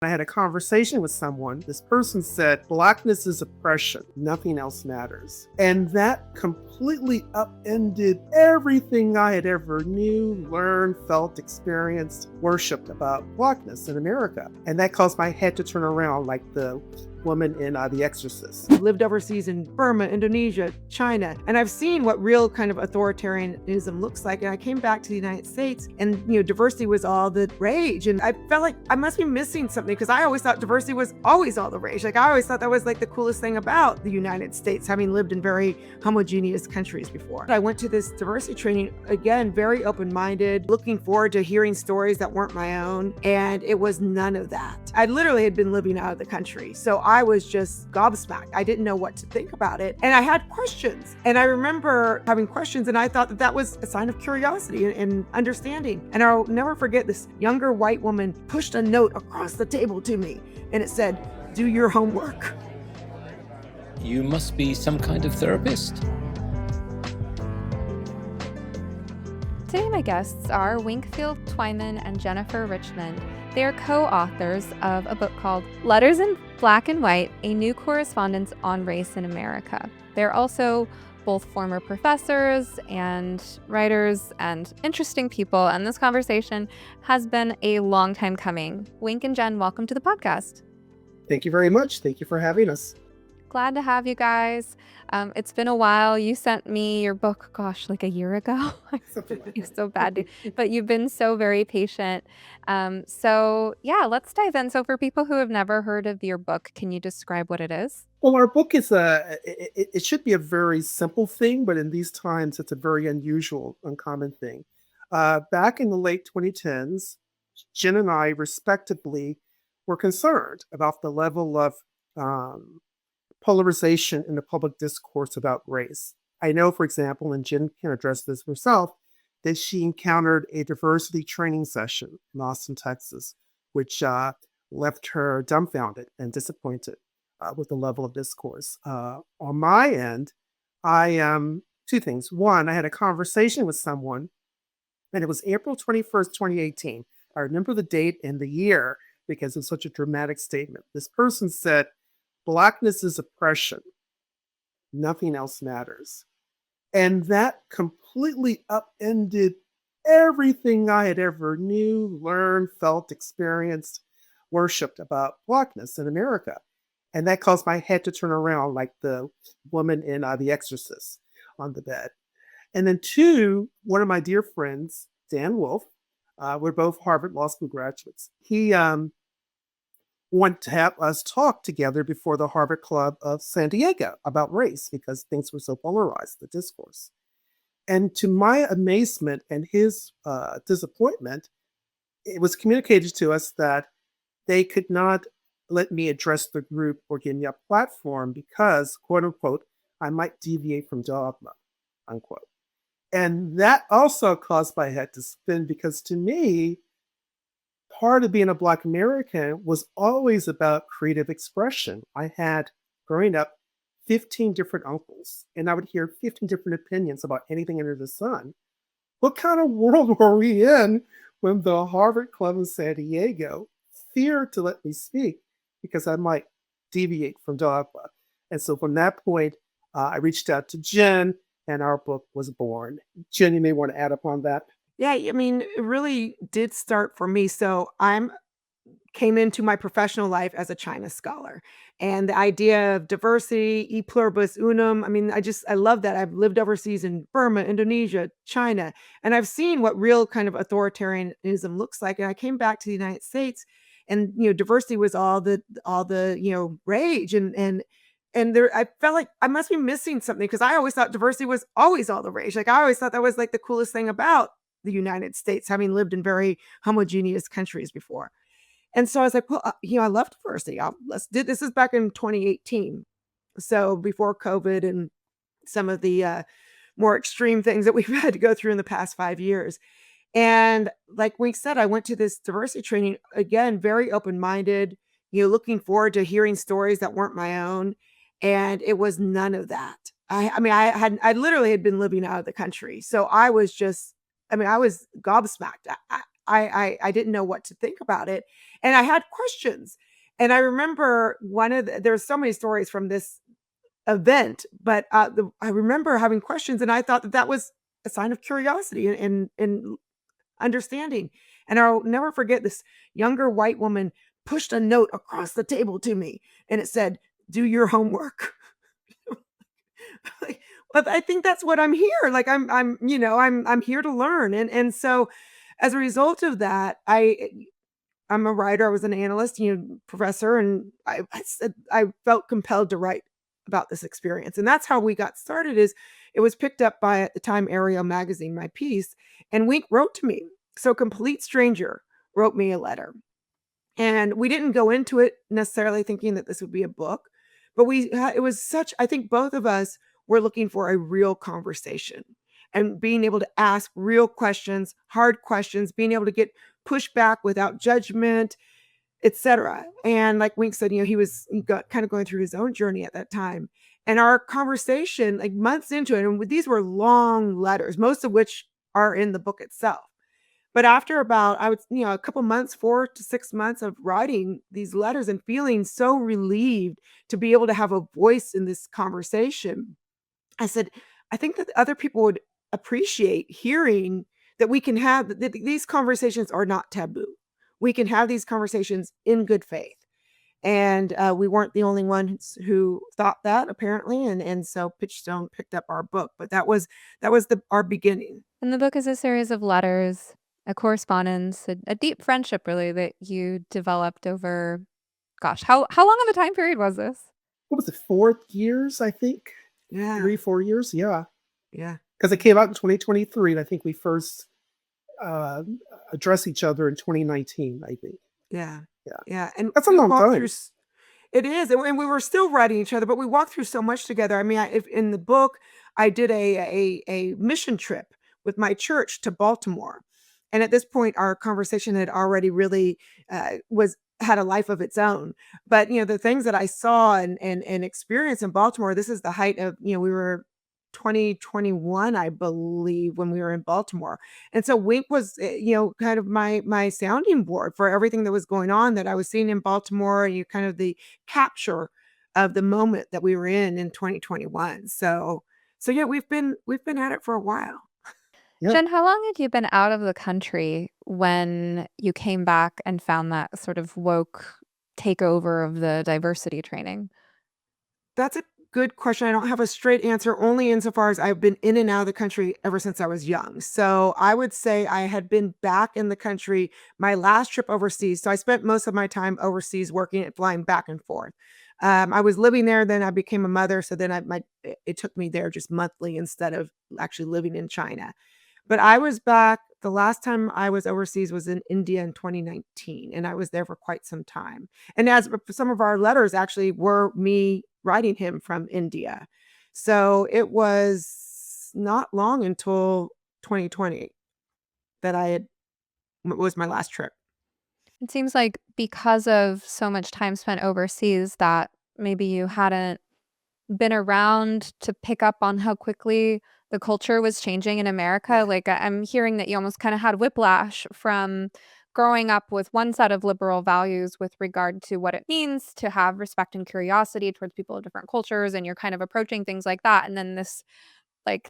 I had a conversation with someone. This person said, Blackness is oppression. Nothing else matters. And that completely upended everything I had ever knew, learned, felt, experienced, worshipped about Blackness in America. And that caused my head to turn around like the woman in The Exorcist. I've lived overseas in Burma, Indonesia, China, and I've seen what real kind of authoritarianism looks like. And I came back to the United States and, diversity was all the rage. And I felt like I must be missing something because I always thought diversity was always all the rage. Like I always thought that was like the coolest thing about the United States, having lived in very homogeneous countries before. I went to this diversity training, again, very open-minded, looking forward to hearing stories that weren't my own. And it was none of that. I literally had been living out of the country. So I was just gobsmacked. I didn't know what to think about it. And I had questions. And I remember having questions and I thought that was a sign of curiosity and understanding. And I'll never forget this younger white woman pushed a note across the table to me and it said, "Do your homework." You must be some kind of therapist. Today my guests are Winkfield, Twyman, and Jennifer Richmond. They are co-authors of a book called Letters in Black and White, A New Correspondence on Race in America. They're also both former professors and writers and interesting people, and this conversation has been a long time coming. Wink and Jen, welcome to the podcast. Thank you very much. Thank you for having us. Glad to have you guys. It's been a while. You sent me your book, like a year ago. It's so bad, but you've been so very patient. So yeah, let's dive in. So for people who have never heard of your book, can you describe what it is? Well, our book is it should be a very simple thing, but in these times, it's a very unusual, uncommon thing. Back in the late 2010s, Jen and I, respectively, were concerned about the level of polarization in the public discourse about race. I know, for example, and Jen can address this herself, that she encountered a diversity training session in Austin, Texas, which left her dumbfounded and disappointed with the level of discourse. On my end, two things. One, I had a conversation with someone, and it was April 21st, 2018. I remember the date and the year because it was such a dramatic statement. This person said, Blackness is oppression. Nothing else matters. And that completely upended everything I had ever knew, learned, felt, experienced, worshipped about Blackness in America. And that caused my head to turn around like the woman in The Exorcist on the bed. And then two, one of my dear friends, Dan Wolf, we're both Harvard Law School graduates. He wanted to have us talk together before the Harvard Club of San Diego about race because things were so polarized, the discourse. And to my amazement and his disappointment, it was communicated to us that they could not let me address the group or give me a platform because, quote unquote, I might deviate from dogma, unquote. And that also caused my head to spin because to me, part of being a Black American was always about creative expression. I had, growing up, 15 different uncles, and I would hear 15 different opinions about anything under the sun. What kind of world were we in when the Harvard Club in San Diego feared to let me speak because I might deviate from dogma? And so from that point, I reached out to Jen, and our book was born. Jen, you may want to add upon that. Yeah, I mean, it really did start for me. So came into my professional life as a China scholar. And the idea of diversity, e pluribus unum, I mean, I love that. I've lived overseas in Burma, Indonesia, China, and I've seen what real kind of authoritarianism looks like. And I came back to the United States and, diversity was all the rage. And there, I felt like I must be missing something because I always thought diversity was always all the rage. Like I always thought that was like the coolest thing about the United States, having lived in very homogeneous countries before. And so I was like, well, I love diversity. This is back in 2018. So before COVID and some of the more extreme things that we've had to go through in the past 5 years. And like Wink said, I went to this diversity training, again, very open-minded, looking forward to hearing stories that weren't my own. And it was none of that. I literally had been living out of the country. So I was gobsmacked. I didn't know what to think about it. And I had questions. And I remember there's so many stories from this event, but I remember having questions, and I thought that was a sign of curiosity and understanding. And I'll never forget, this younger white woman pushed a note across the table to me, and it said, "Do your homework." Like, but I think that's what I'm here. Like I'm here to learn. And so as a result of that, I'm a writer. I was an analyst, professor, and I felt compelled to write about this experience. And that's how we got started. Is it was picked up by, at the time, Ariel magazine, my piece, and Wink wrote to me. So complete stranger wrote me a letter. And we didn't go into it necessarily thinking that this would be a book, but it was such, I think both of us were looking for a real conversation and being able to ask real questions, hard questions, being able to get pushback without judgment, etc. And like Wink said, he got kind of going through his own journey at that time. And our conversation, like months into it, and these were long letters, most of which are in the book itself. But after about, a couple months, 4 to 6 months of writing these letters and feeling so relieved to be able to have a voice in this conversation, I said, I think that other people would appreciate hearing that we can have that these conversations are not taboo. We can have these conversations in good faith. And we weren't the only ones who thought that, apparently, and so Pitchstone picked up our book. But that was our beginning. And the book is a series of letters, a correspondence, a deep friendship, really, that you developed over, gosh, how long of a time period was this? What was it, 4 years, I think? Yeah, 3, 4 years, yeah. yeah, Because it came out in 2023, and I think we first uh, addressed each other in 2019, I think. yeah, Yeah. yeah. And That's a we long walked time. through. It is, and we were still writing each other, but we walked through so much together. I mean, if in the book, I did a mission trip with my church to Baltimore, and at this point, our conversation had already really was had a life of its own. But the things that I saw and experienced in Baltimore, this is the height of, we were 2021, I believe, when we were in Baltimore. And so Wink was, kind of my sounding board for everything that was going on that I was seeing in Baltimore, and kind of the capture of the moment that we were in 2021. So yeah, we've been at it for a while. Yeah. Jen, how long had you been out of the country when you came back and found that sort of woke takeover of the diversity training? That's a good question. I don't have a straight answer, only insofar as I've been in and out of the country ever since I was young. So I would say I had been back in the country my last trip overseas. So I spent most of my time overseas working and flying back and forth. I was living there, then I became a mother. So then it took me there just monthly instead of actually living in China. But I was back. The last time I was overseas was in India in 2019, and I was there for quite some time. And as some of our letters actually were me writing him from India. So it was not long until 2020 that was my last trip. It seems like because of so much time spent overseas that maybe you hadn't been around to pick up on how quickly the culture was changing in America. Yeah. Like, I'm hearing that you almost kind of had whiplash from growing up with one set of liberal values with regard to what it means to have respect and curiosity towards people of different cultures, and you're kind of approaching things like that. And then this, like,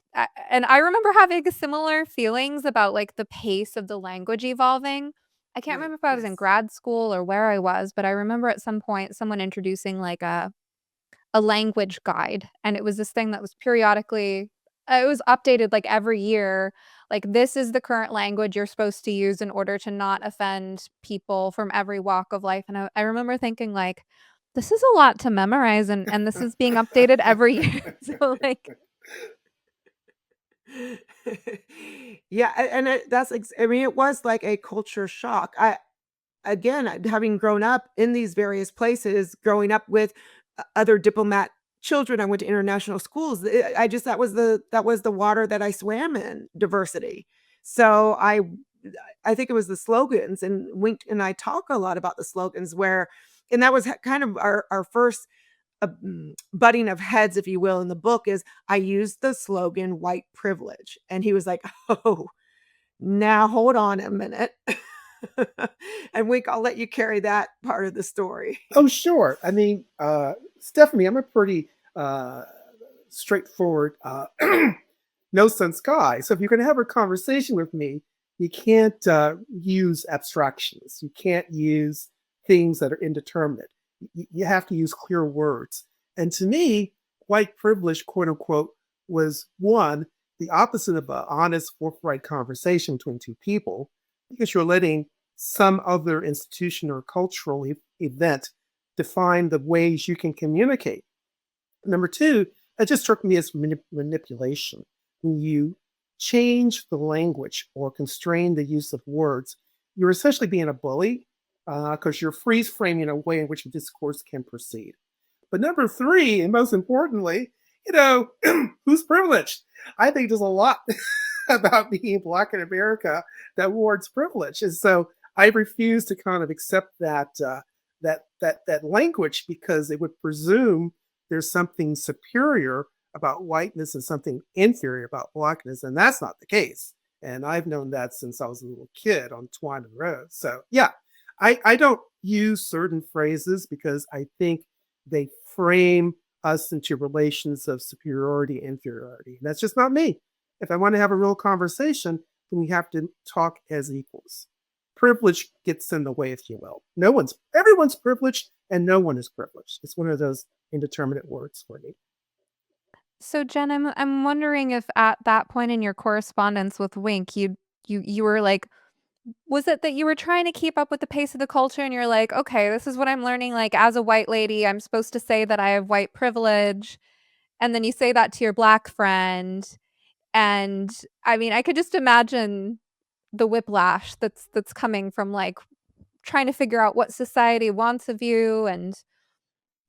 and I remember having similar feelings about like the pace of the language evolving. I can't Right. remember if I was in Yes. grad school or where I was, but I remember at some point someone introducing like a language guide, and it was this thing that was periodically it was updated, like, every year, like, "This is the current language you're supposed to use in order to not offend people from every walk of life," and I remember thinking, like, "This is a lot to memorize, and this is being updated every year." So, like, Yeah, and I mean, it was like a culture shock. Having grown up in these various places, growing up with other diplomat children, I went to international schools. That was the water that I swam in, diversity. So I think it was the slogans, and Wink and I talk a lot about the slogans, and that was kind of our first butting of heads, if you will, in the book. Is I used the slogan white privilege, and he was like, "Oh, now hold on a minute." And Wink, I'll let you carry that part of the story. Oh, sure. I mean, Stephanie, I'm a pretty straightforward, no sense guy. So if you're going to have a conversation with me, you can't use abstractions. You can't use things that are indeterminate. You have to use clear words. And to me, white privilege, quote unquote, was one, the opposite of an honest, forthright conversation between two people, because you're letting some other institution or cultural event define the ways you can communicate. Number two, it just struck me as manipulation. When you change the language or constrain the use of words, you're essentially being a bully because you're freeze framing a way in which a discourse can proceed. But number three, and most importantly, who's privileged? I think there's a lot about being Black in America that warrants privilege. And so I refuse to kind of accept that language because it would presume there's something superior about whiteness and something inferior about Blackness, and that's not the case. And I've known that since I was a little kid on Twyman Road. So yeah, I don't use certain phrases because I think they frame us into relations of superiority, inferiority. And that's just not me. If I want to have a real conversation, then we have to talk as equals. Privilege gets in the way, if you will. Everyone's privileged and no one is privileged. It's one of those indeterminate words for me. So Jen, I'm wondering if at that point in your correspondence with Wink, you were like, was it that you were trying to keep up with the pace of the culture and you're like, okay, this is what I'm learning. Like as a white lady, I'm supposed to say that I have white privilege. And then you say that to your Black friend. And I mean, I could just imagine the whiplash that's coming from like trying to figure out what society wants of you and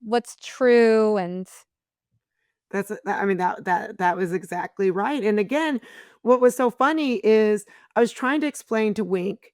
what's true and I mean, that was exactly right. And again, what was so funny is I was trying to explain to Wink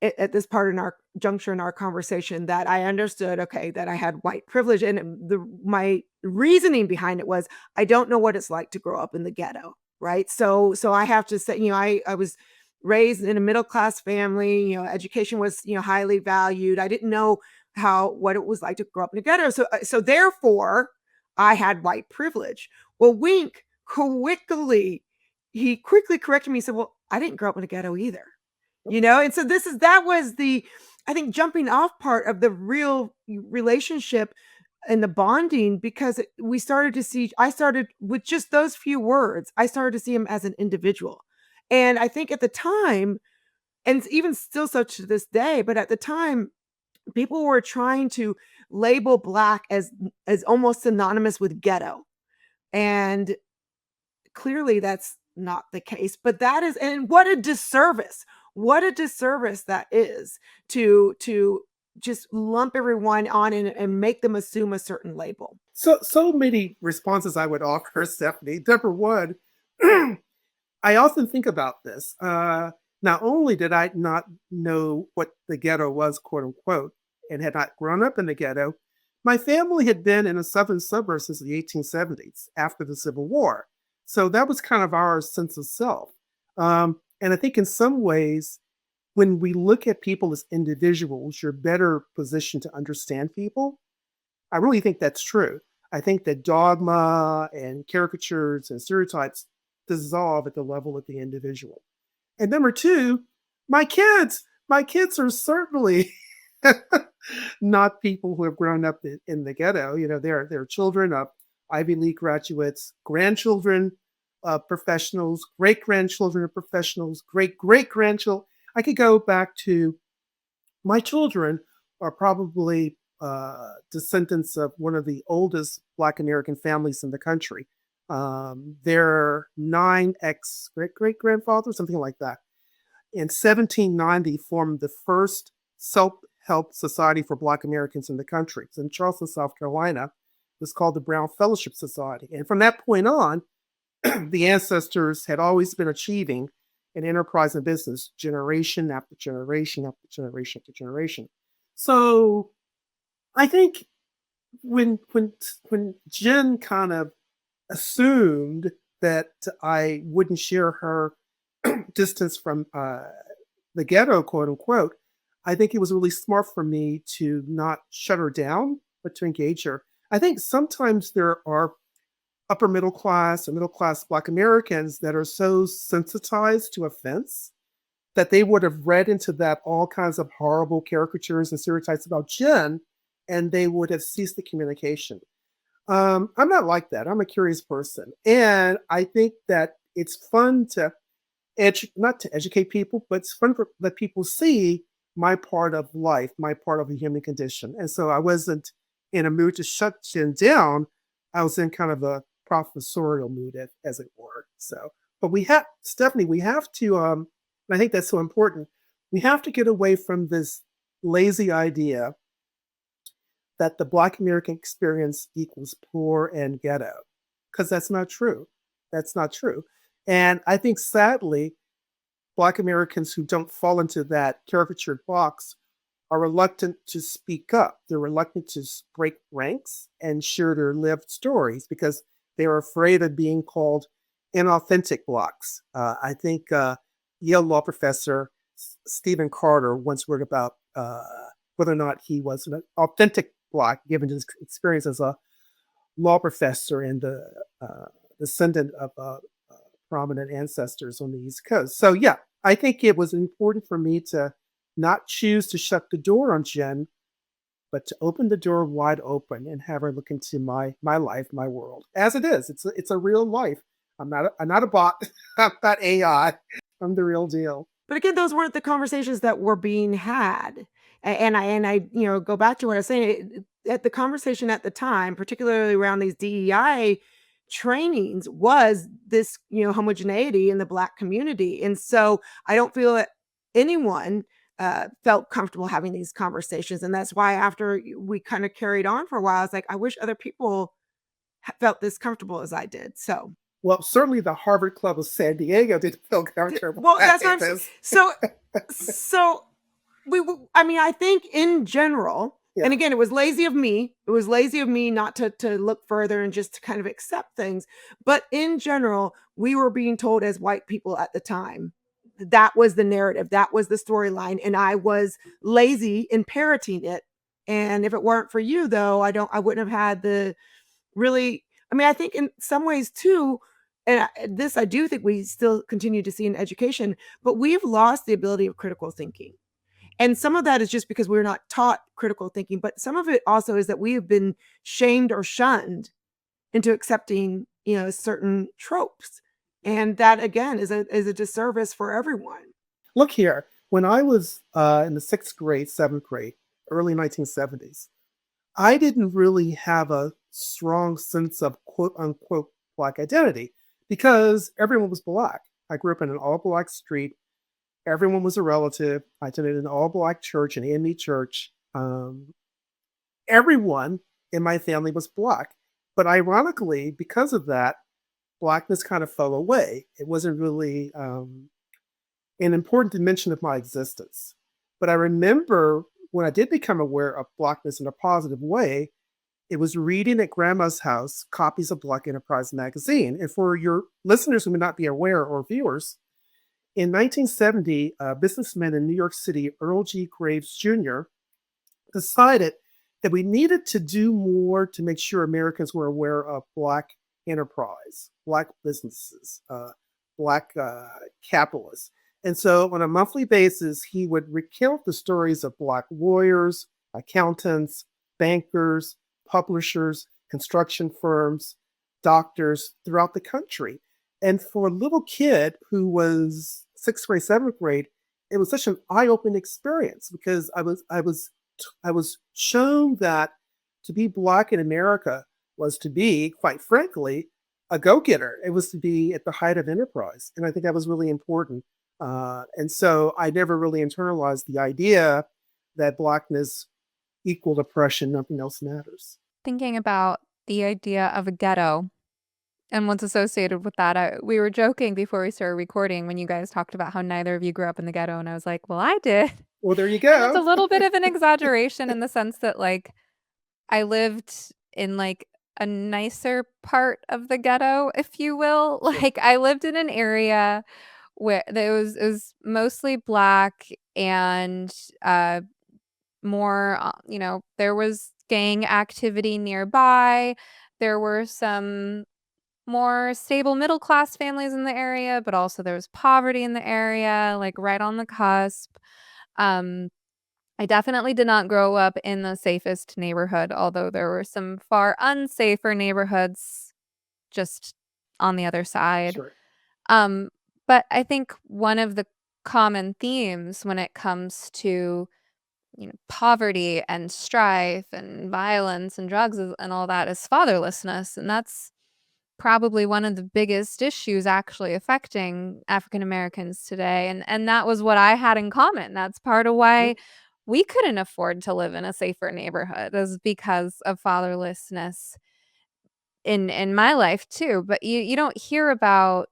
at this part in our juncture in our conversation that I understood, okay, that I had white privilege, and my reasoning behind it was I don't know what it's like to grow up in the ghetto, right? So I have to say, I was raised in a middle class family. Education was highly valued. I didn't know what it was like to grow up in the ghetto, so therefore I had white privilege. Well, Wink he quickly corrected me. He said, "Well, I didn't grow up in a ghetto either." And so that was the, I think, jumping off part of the real relationship and the bonding, because I started with just those few words. I started to see him as an individual. And I think at the time, and even still such to this day, but at the time, people were trying to label Black as almost synonymous with ghetto. And clearly that's not the case, but that is, and what a disservice that is to just lump everyone on and make them assume a certain label. So many responses I would offer, Stephanie. Number one, I often think about this. Not only did I not know what the ghetto was, quote unquote, and had not grown up in the ghetto, my family had been in the southern suburbs since the 1870s after the Civil War. So that was kind of our sense of self. And I think in some ways, when we look at people as individuals, you're better positioned to understand people. I really think that's true. I think that dogma and caricatures and stereotypes dissolve at the level of the individual. And number two, my kids are certainly not people who have grown up in the ghetto. They're children of Ivy League graduates, grandchildren of professionals, great grandchildren of professionals, great great grandchildren. I could go back to my children are probably descendants of one of the oldest Black American families in the country. They're 9 great great grandfathers, something like that. In 1790, formed the first self-help society for Black Americans in the country. It's in Charleston, South Carolina. It was called the Brown Fellowship Society. And from that point on, the ancestors had always been achieving an enterprise in business, generation after generation after generation after generation. So I think when Jen kind of assumed that I wouldn't share her distance from the ghetto, quote unquote, I think it was really smart for me to not shut her down, but to engage her. I think sometimes there are upper middle class or middle class Black Americans that are so sensitized to offense that they would have read into that all kinds of horrible caricatures and stereotypes about Jen, and they would have ceased the communication. I'm not like that. I'm a curious person, and I think that it's fun to not to educate people, but it's fun for let people see my part of life, my part of the human condition. And so I wasn't in a mood to shut Jen down. I was in kind of a professorial mood, as it were. So, but we have Stephanie, we have to. And I think that's so important. We have to get away from this lazy idea that the Black American experience equals poor and ghetto, because that's not true. That's not true. And I think sadly, Black Americans who don't fall into that caricatured box are reluctant to speak up. They're reluctant to break ranks and share their lived stories because they're afraid of being called inauthentic Blacks. I think Yale law professor Stephen Carter once wrote about whether or not he was an authentic Black, given his experience as a law professor and the descendant of prominent ancestors on the East Coast. So, yeah, I think it was important for me to not choose to shut the door on Jen, but to open the door wide open and have her look into my life, my world, as it is. It's a real life. I'm not a bot. I'm not AI. I'm the real deal. But again, those weren't the conversations that were being had. And I go back to what I was saying. At the conversation at the time, particularly around these DEI trainings, was this, homogeneity in the Black community. And so I don't feel that anyone felt comfortable having these conversations. And that's why after we kind of carried on for a while, I was like, I wish other people felt this comfortable as I did. So Well, certainly the Harvard Club of San Diego didn't feel comfortable. well, that's what I'm saying. So I think in general, Yeah. and again, it was lazy of me. It was lazy of me not to look further and just to kind of accept things. But in general, we were being told as white people at the time that was the narrative, that was the storyline, and I was lazy in parroting it. And if it weren't for you, though, I wouldn't have had the really. I think in some ways too, and this I do think we still continue to see in education, but we've lost the ability of critical thinking. And some of that is just because we're not taught critical thinking, but some of it also is that we have been shamed or shunned into accepting, certain tropes. And that again is a disservice for everyone. Look here. When I was in the sixth grade, seventh grade, early 1970s, I didn't really have a strong sense of quote unquote Black identity because everyone was Black. I grew up in an all Black street. Everyone was a relative. I attended an all Black church, an AME church. Everyone in my family was Black. But ironically, because of that, Blackness kind of fell away. It wasn't really an important dimension of my existence. But I remember when I did become aware of Blackness in a positive way, it was reading at grandma's house copies of Black Enterprise magazine. And for your listeners who may not be aware or viewers, in 1970, a businessman in New York City, Earl G. Graves Jr., decided that we needed to do more to make sure Americans were aware of Black enterprise, Black businesses, Black capitalists. And so on a monthly basis, he would recount the stories of Black lawyers, accountants, bankers, publishers, construction firms, doctors throughout the country. And for a little kid who was sixth grade, seventh grade, it was such an eye-opening experience because I was shown that to be Black in America was to be, quite frankly, a go-getter. It was to be at the height of enterprise. And I think that was really important. And so I never really internalized the idea that Blackness equaled oppression, nothing else matters. Thinking about the idea of a ghetto and what's associated with that, we were joking before we started recording when you guys talked about how neither of you grew up in the ghetto, and I was like, well, I did. Well, there you And it's a go. little bit of an exaggeration in the sense that, like, I lived in, like, a nicer part of the ghetto, if you will. Like, I lived in an area where it was mostly Black and uh, more, there was gang activity nearby. There were some more stable middle class families in the area, but also there was poverty in the area, like right on the cusp. Um, I definitely did not grow up in the safest neighborhood, although there were some far unsafer neighborhoods just on the other side. Sure. Um, but I think one of the common themes when it comes to, poverty and strife and violence and drugs and all that is fatherlessness, and that's probably one of the biggest issues actually affecting African Americans today, and that was what I had in common. That's part of Yeah. why we couldn't afford to live in a safer neighborhood is because of fatherlessness in my life too. But you don't hear about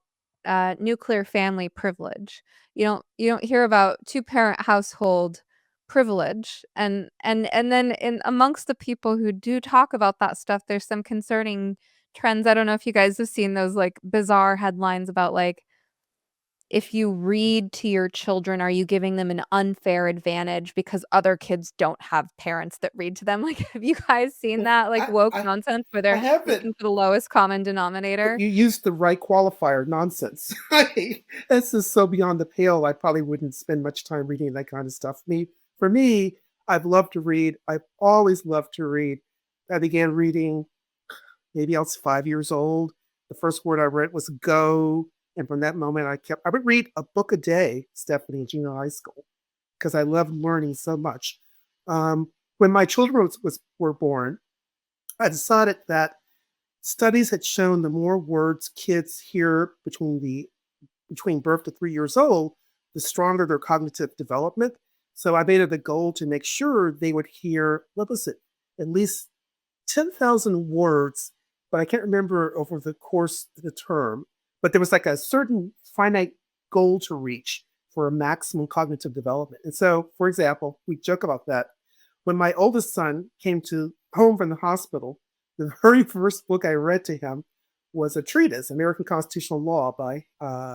nuclear family privilege. You don't hear about two-parent household privilege. And then in amongst the people who do talk about that stuff, there's some concerning trends. I don't know if you guys have seen those like bizarre headlines about like if you read to your children, are you giving them an unfair advantage because other kids don't have parents that read to them? Like, have you guys seen Well, that, like, I, woke I, nonsense where I they're haven't, looking for the lowest common but denominator? you used the right qualifier, nonsense. That's just so beyond the pale. I probably wouldn't spend much time reading that kind of stuff. For me, I've loved to read. I've always loved to read. I began reading maybe I was 5 years old. The first word I read was go. And from that moment, I would read a book a day, Stephanie, in junior high school, because I loved learning so much. When my children were born, I decided that studies had shown the more words kids hear between birth to 3 years old, the stronger their cognitive development. So I made it a goal to make sure they would hear, what was it, at least 10,000 words, but I can't remember over the course of the term. But there was like a certain finite goal to reach for a maximum cognitive development. And so, for example, we joke about that. When my oldest son came to home from the hospital, the very first book I read to him was a treatise, American Constitutional Law by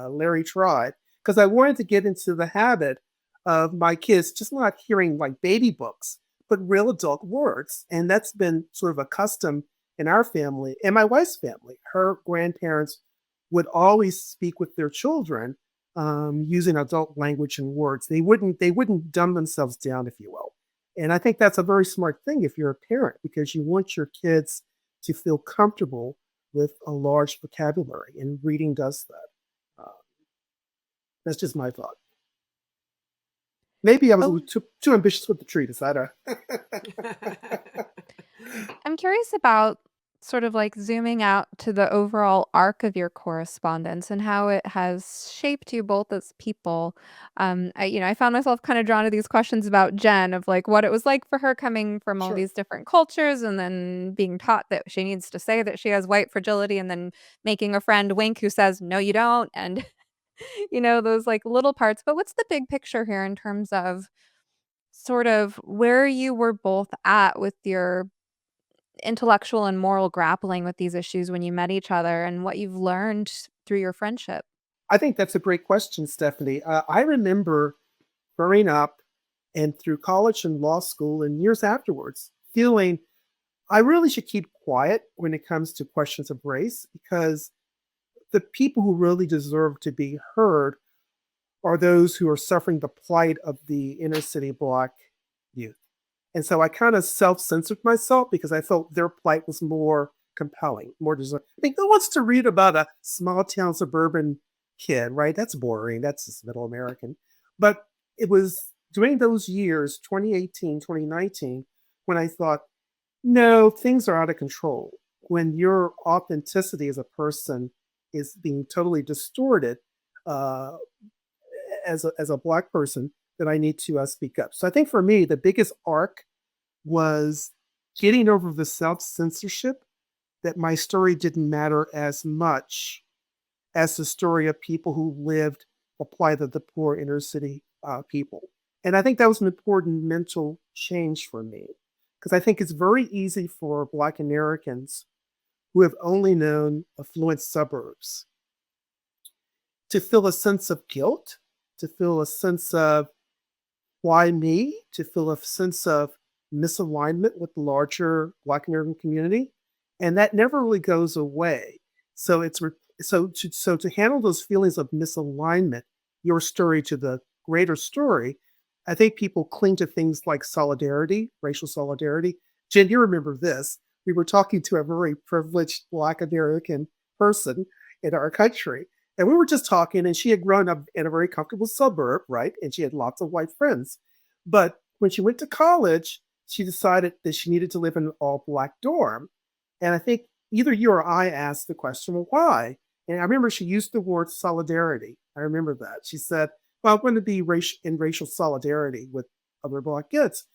Larry Tribe, because I wanted to get into the habit of my kids just not hearing like baby books, but real adult words. And that's been sort of a custom in our family and my wife's family. Her grandparents would always speak with their children using adult language and words. They wouldn't dumb themselves down, if you will. And I think that's a very smart thing if you're a parent because you want your kids to feel comfortable with a large vocabulary, and reading does that. That's just my thought. Maybe I was a Oh. little too ambitious with the treatise. I don't. I'm curious about sort of like zooming out to the overall arc of your correspondence and how it has shaped you both as people. I found myself kind of drawn to these questions about Jen of like what it was like for her coming from all Sure. these different cultures and then being taught that she needs to say that she has white fragility and then making a friend wink who says, no, you don't. And, those like little parts. But what's the big picture here in terms of sort of where you were both at with your intellectual and moral grappling with these issues when you met each other and what you've learned through your friendship? I think that's a great question, Stephanie. I remember growing up and through college and law school and years afterwards feeling I really should keep quiet when it comes to questions of race because the people who really deserve to be heard are those who are suffering the plight of the inner city Black youth. And so I kind of self censored myself because I felt their plight was more compelling, more deserving. I mean, who wants to read about a small town suburban kid, right? That's boring. That's just middle American. But it was during those years, 2018, 2019, when I thought, no, things are out of control. When your authenticity as a person is being totally distorted, uh, as a Black person, that I need to speak up. So I think for me, the biggest arc was getting over the self censorship that my story didn't matter as much as the story of people who lived the plight of the poor inner city people. And I think that was an important mental change for me because I think it's very easy for Black Americans who have only known affluent suburbs to feel a sense of guilt, to feel a sense of why me, to feel a sense of misalignment with the larger Black American community, and that never really goes away. So to handle those feelings of misalignment, your story to the greater story, I think people cling to things like solidarity, racial solidarity. Jen, you remember this. We were talking to a very privileged Black American person in our country, and we were just talking, and she had grown up in a very comfortable suburb, right? And she had lots of white friends. But when she went to college, she decided that she needed to live in an all Black dorm. And I think either you or I asked the question, well, why? And I remember she used the word solidarity. I remember that. She said, well, I want to be in racial solidarity with other Black kids.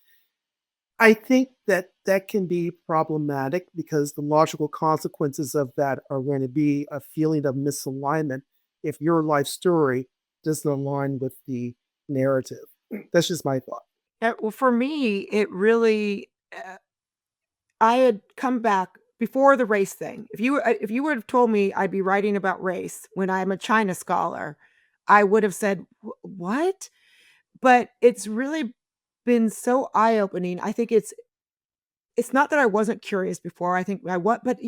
I think that that can be problematic because the logical consequences of that are going to be a feeling of misalignment if your life story doesn't align with the narrative. That's just my thought. Well, for me, it really, I had come back before the race thing. If you would have told me I'd be writing about race when I'm a China scholar, I would have said, What?" But it's really been so eye-opening. I think it's not that I wasn't curious before. I think I was, but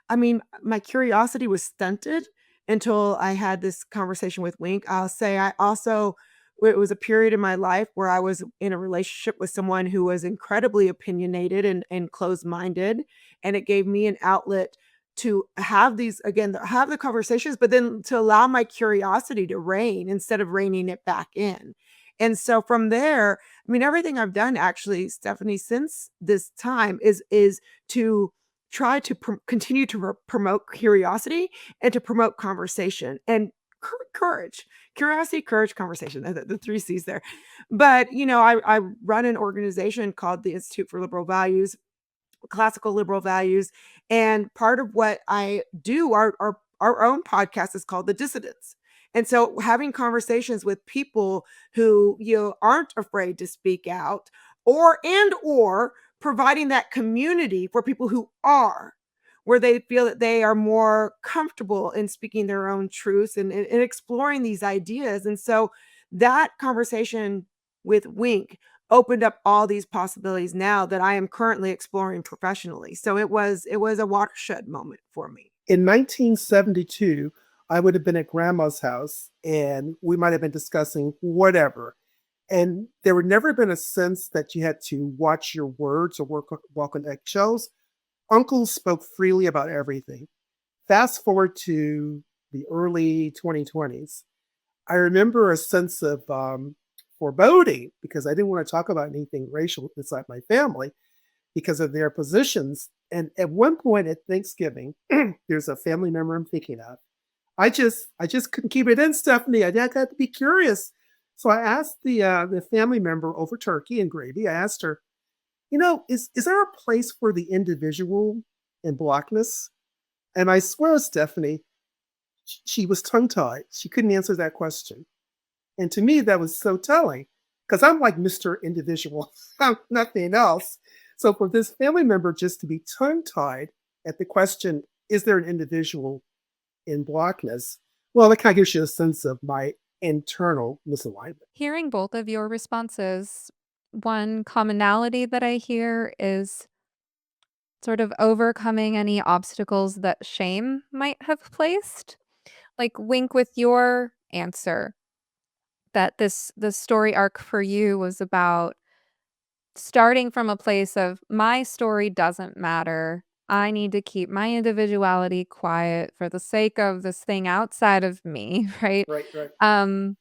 I mean, my curiosity was stunted until I had this conversation with Wink. I'll say I also, it was a period in my life where I was in a relationship with someone who was incredibly opinionated and closed-minded, and it gave me an outlet to have these again, have the conversations, but then to allow my curiosity to reign instead of reining it back in. And so from there, I mean, everything I've done actually, Stephanie, since this time is to try to continue to promote curiosity and to promote conversation and courage, curiosity, courage, conversation, the three C's there. But, I run an organization called the Institute for Liberal Values, classical liberal values. And part of what I do, our own podcast is called The Dissidents. And so having conversations with people who, aren't afraid to speak out or providing that community for people who are, where they feel that they are more comfortable in speaking their own truths and exploring these ideas. And so that conversation with Wink opened up all these possibilities now that I am currently exploring professionally. So it was a watershed moment for me. In 1972, I would have been at grandma's house and we might have been discussing whatever. And there would never been a sense that you had to watch your words or walk on eggshells. Uncles spoke freely about everything. Fast forward to the early 2020s. I remember a sense of foreboding because I didn't want to talk about anything racial inside my family because of their positions. And at one point at Thanksgiving, there's a family member I'm thinking of. I just couldn't keep it in, Stephanie. I had to be curious. So I asked the family member over turkey and gravy. I asked her, is there a place for the individual in Blackness? And I swear, Stephanie, she was tongue tied. She couldn't answer that question. And to me, that was so telling because I'm like Mr. Individual, I'm nothing else. So for this family member just to be tongue tied at the question, is there an individual in Blackness? Well, that kind of gives you a sense of my internal misalignment. Hearing both of your responses, one commonality that I hear is sort of overcoming any obstacles that shame might have placed. Like Wink with your answer that the story arc for you was about starting from a place of my story doesn't matter. I need to keep my individuality quiet for the sake of this thing outside of me, right? Right, right. Um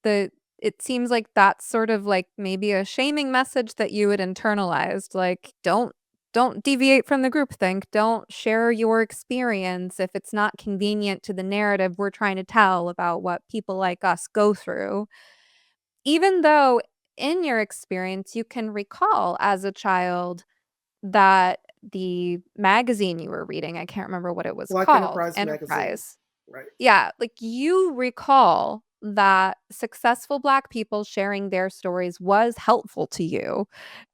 the it seems like that's sort of like maybe a shaming message that you had internalized, like don't deviate from the groupthink. Don't share your experience if it's not convenient to the narrative we're trying to tell about what people like us go through. Even though in your experience you can recall as a child that the magazine you were reading, I can't remember what it was Black called, Enterprise magazine. Enterprise. Right. Yeah, like you recall that successful Black people sharing their stories was helpful to you.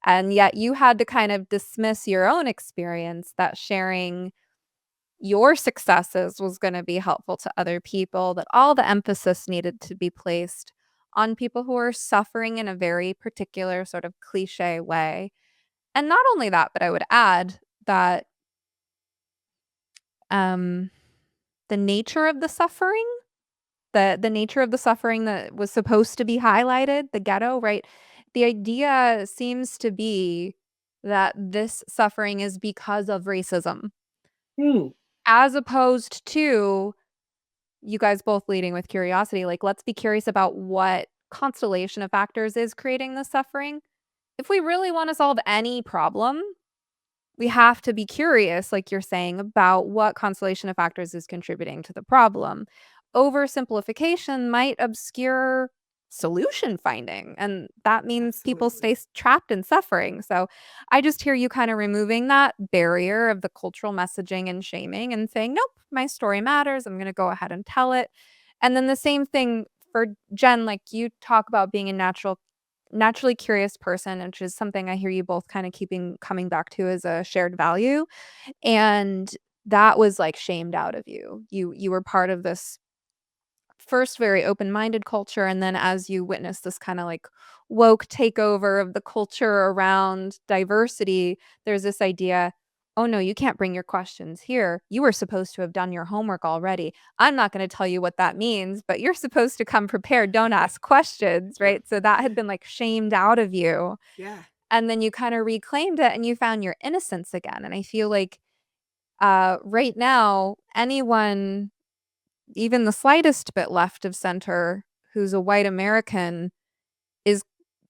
And yet you had to kind of dismiss your own experience that sharing your successes was going to be helpful to other people, that all the emphasis needed to be placed on people who are suffering in a very particular sort of cliche way. And not only that, but I would add that the nature of the suffering, the nature of the suffering that was supposed to be highlighted, the ghetto, right? The idea seems to be that this suffering is because of racism, Hmm. as opposed to you guys both leading with curiosity. Like, let's be curious about what constellation of factors is creating the suffering. If we really want to solve any problem, we have to be curious, like you're saying, about what constellation of factors is contributing to the problem. Oversimplification might obscure solution finding, and that means people Absolutely. stay trapped in suffering. So I just hear you kind of removing that barrier of the cultural messaging and shaming and saying, nope, my story matters. I'm going to go ahead and tell it. And then the same thing for Jen, like you talk about being a naturally curious person, which is something I hear you both kind of keeping coming back to as a shared value. And that was like shamed out of you. You were part of this first very open-minded culture, and then as you witness this kind of like woke takeover of the culture around diversity, there's this idea, oh no, you can't bring your questions here. You were supposed to have done your homework already. I'm not going to tell you what that means, but you're supposed to come prepared. Don't ask questions, Sure. right? So that had been like shamed out of you. Yeah. And then you kind of reclaimed it and you found your innocence again. And I feel like right now, anyone even the slightest bit left of center who's a white American is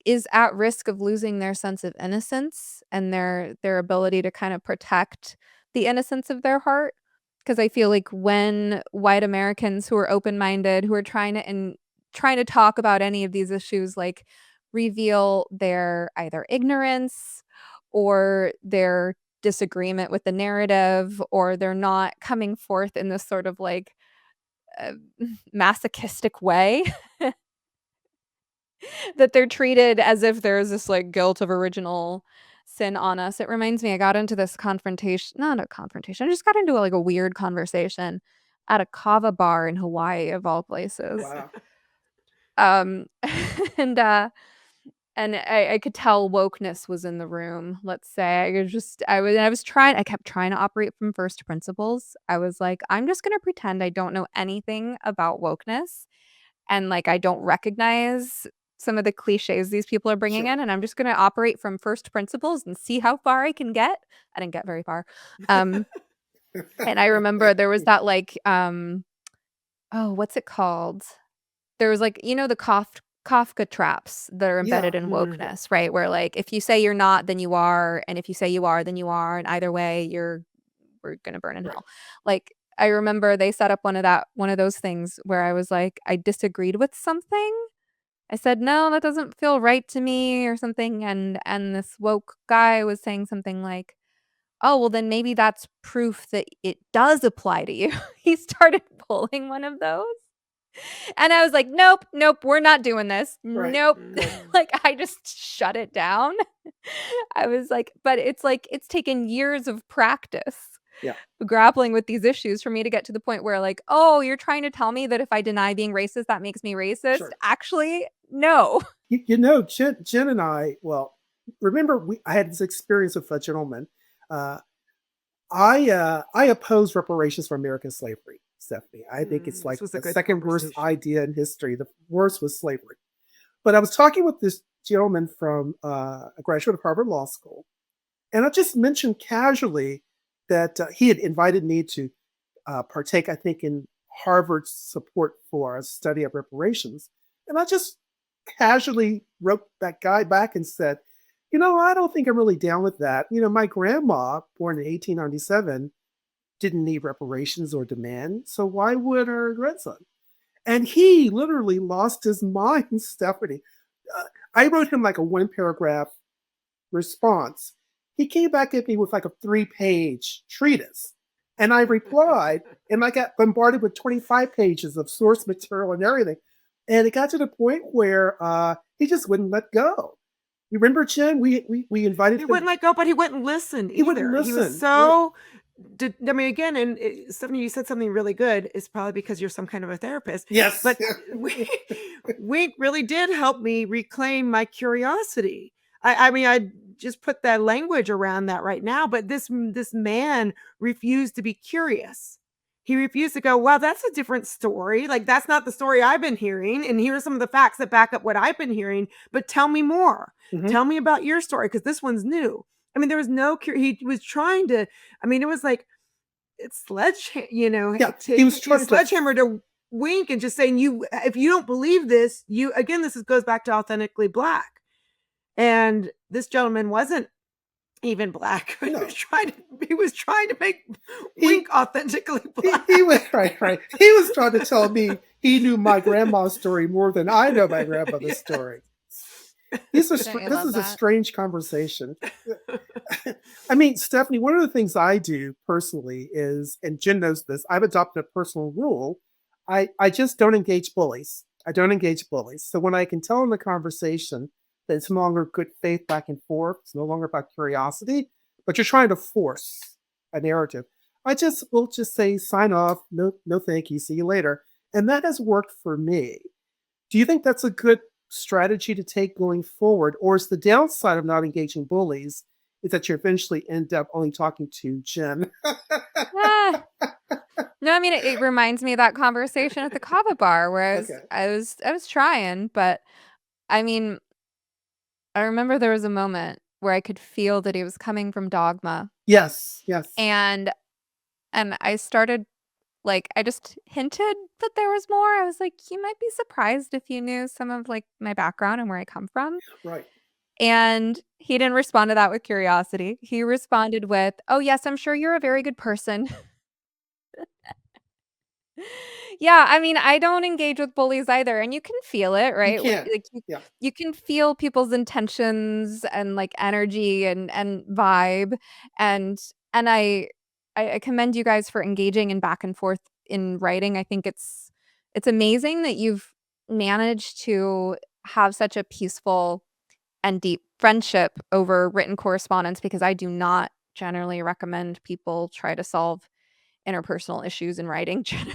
is at risk of losing their sense of innocence and their ability to kind of protect the innocence of their heart. Because I feel like when white Americans who are open-minded, who are trying to talk about any of these issues, like reveal their either ignorance or their disagreement with the narrative, or they're not coming forth in this sort of like uh, masochistic way, that they're treated as if there's this like guilt of original sin on us. It reminds me, I got into this confrontation, not a confrontation, I just got into like a weird conversation at a kava bar in Hawaii of all places. Wow. Um and I could tell wokeness was in the room. Let's say I kept trying to operate from first principles. I was like, I'm just gonna pretend I don't know anything about wokeness, and like I don't recognize some of the cliches these people are bringing Sure. in, and I'm just gonna operate from first principles and see how far I can get. I didn't get very far. Um, and I remember there was that like oh, what's it called? There was like, the Kafka traps that are Yeah. embedded in Yeah. wokeness, right? Where like if you say you're not, then you are, and if you say you are, then you are, and either way, we're gonna burn in Right. hell. Like I remember they set up one of those things where I was like, I disagreed with something. I said, "No, that doesn't feel right to me," or something, and this woke guy was saying something like, "Oh, well, then maybe that's proof that it does apply to you." He started pulling one of those. And I was like, "Nope, nope, we're not doing this. Right. Nope." Right. Like, I just shut it down. I was like, it's taken years of practice Yeah. grappling with these issues for me to get to the point where like, "Oh, you're trying to tell me that if I deny being racist, that makes me racist?" Sure. Actually, no. Jen and I, well, remember I had this experience with a gentleman. Uh, I oppose reparations for American slavery, Stephanie. I think it's This like was a the good second worst conversation. idea in history. The worst was slavery. But I was talking with this gentleman from a graduate of Harvard Law School, and I just mentioned casually that he had invited me to partake, I think, in Harvard's support for a study of reparations. And I just casually wrote that guy back and said, I don't think I'm really down with that. My grandma, born in 1897, didn't need reparations or demand. So why would her grandson? And he literally lost his mind, Stephanie. Uh, I wrote him like a one paragraph response. He came back at me with like a 3-page treatise. And I replied, and I got bombarded with 25 pages of source material and everything. And it got to the point where he just wouldn't let go. You remember, Jen? We invited He him. wouldn't let go, but he wouldn't listen He wouldn't either. He was listen. Right. so I mean, again, and Stephanie, you said something really good. It's probably because you're some kind of a therapist, Yes. but Wink really did help me reclaim my curiosity. I mean, I just put that language around that right now, but this man refused to be curious. He refused to go, well, that's a different story. Like, that's not the story I've been hearing. And here are some of the facts that back up what I've been hearing, but tell me more. Mhm. Tell me about your story, because this one's new. I mean, there was no he was trying to, I mean, it was like it's Yeah, he was trying to. sledgehammer to Wink and just saying, you, if you don't believe this, you, again, goes back to authentically Black. And this gentleman wasn't even Black. No. He was trying to make He- Wink authentically Black. He was right. He was trying to tell me he knew my grandma's story more than I know my grandmother's story. This is a strange conversation. I mean, Stephanie, one of the things I do personally is, and Jen knows this, I've adopted a personal rule. I just don't engage bullies. I don't engage bullies. So when I can tell in the conversation that it's no longer good faith back and forth, it's no longer about curiosity, but you're trying to force a narrative, will just say, sign off, no thank you, see you later. And that has worked for me. Do you think that's a good strategy to take going forward? Or is the downside of not engaging bullies is that you eventually end up only talking to Jen? No, I mean, it reminds me of that conversation at the kava bar where I was trying, but I mean, I remember there was a moment where I could feel that he was coming from dogma. Yes. And I started, like, I just hinted that there was more. I was like, you might be surprised if you knew some of, like, my background and where I come from. Right. And he didn't respond to that with curiosity. He responded with, oh, yes, I'm sure you're a very good person. Yeah, I mean, I don't engage with bullies either, and you can feel it, right? You can. You can feel people's intentions and, like, energy and vibe, and I commend you guys for engaging in back and forth in writing. I think it's amazing that you've managed to have such a peaceful and deep friendship over written correspondence, because I do not generally recommend people try to solve interpersonal issues in writing generally.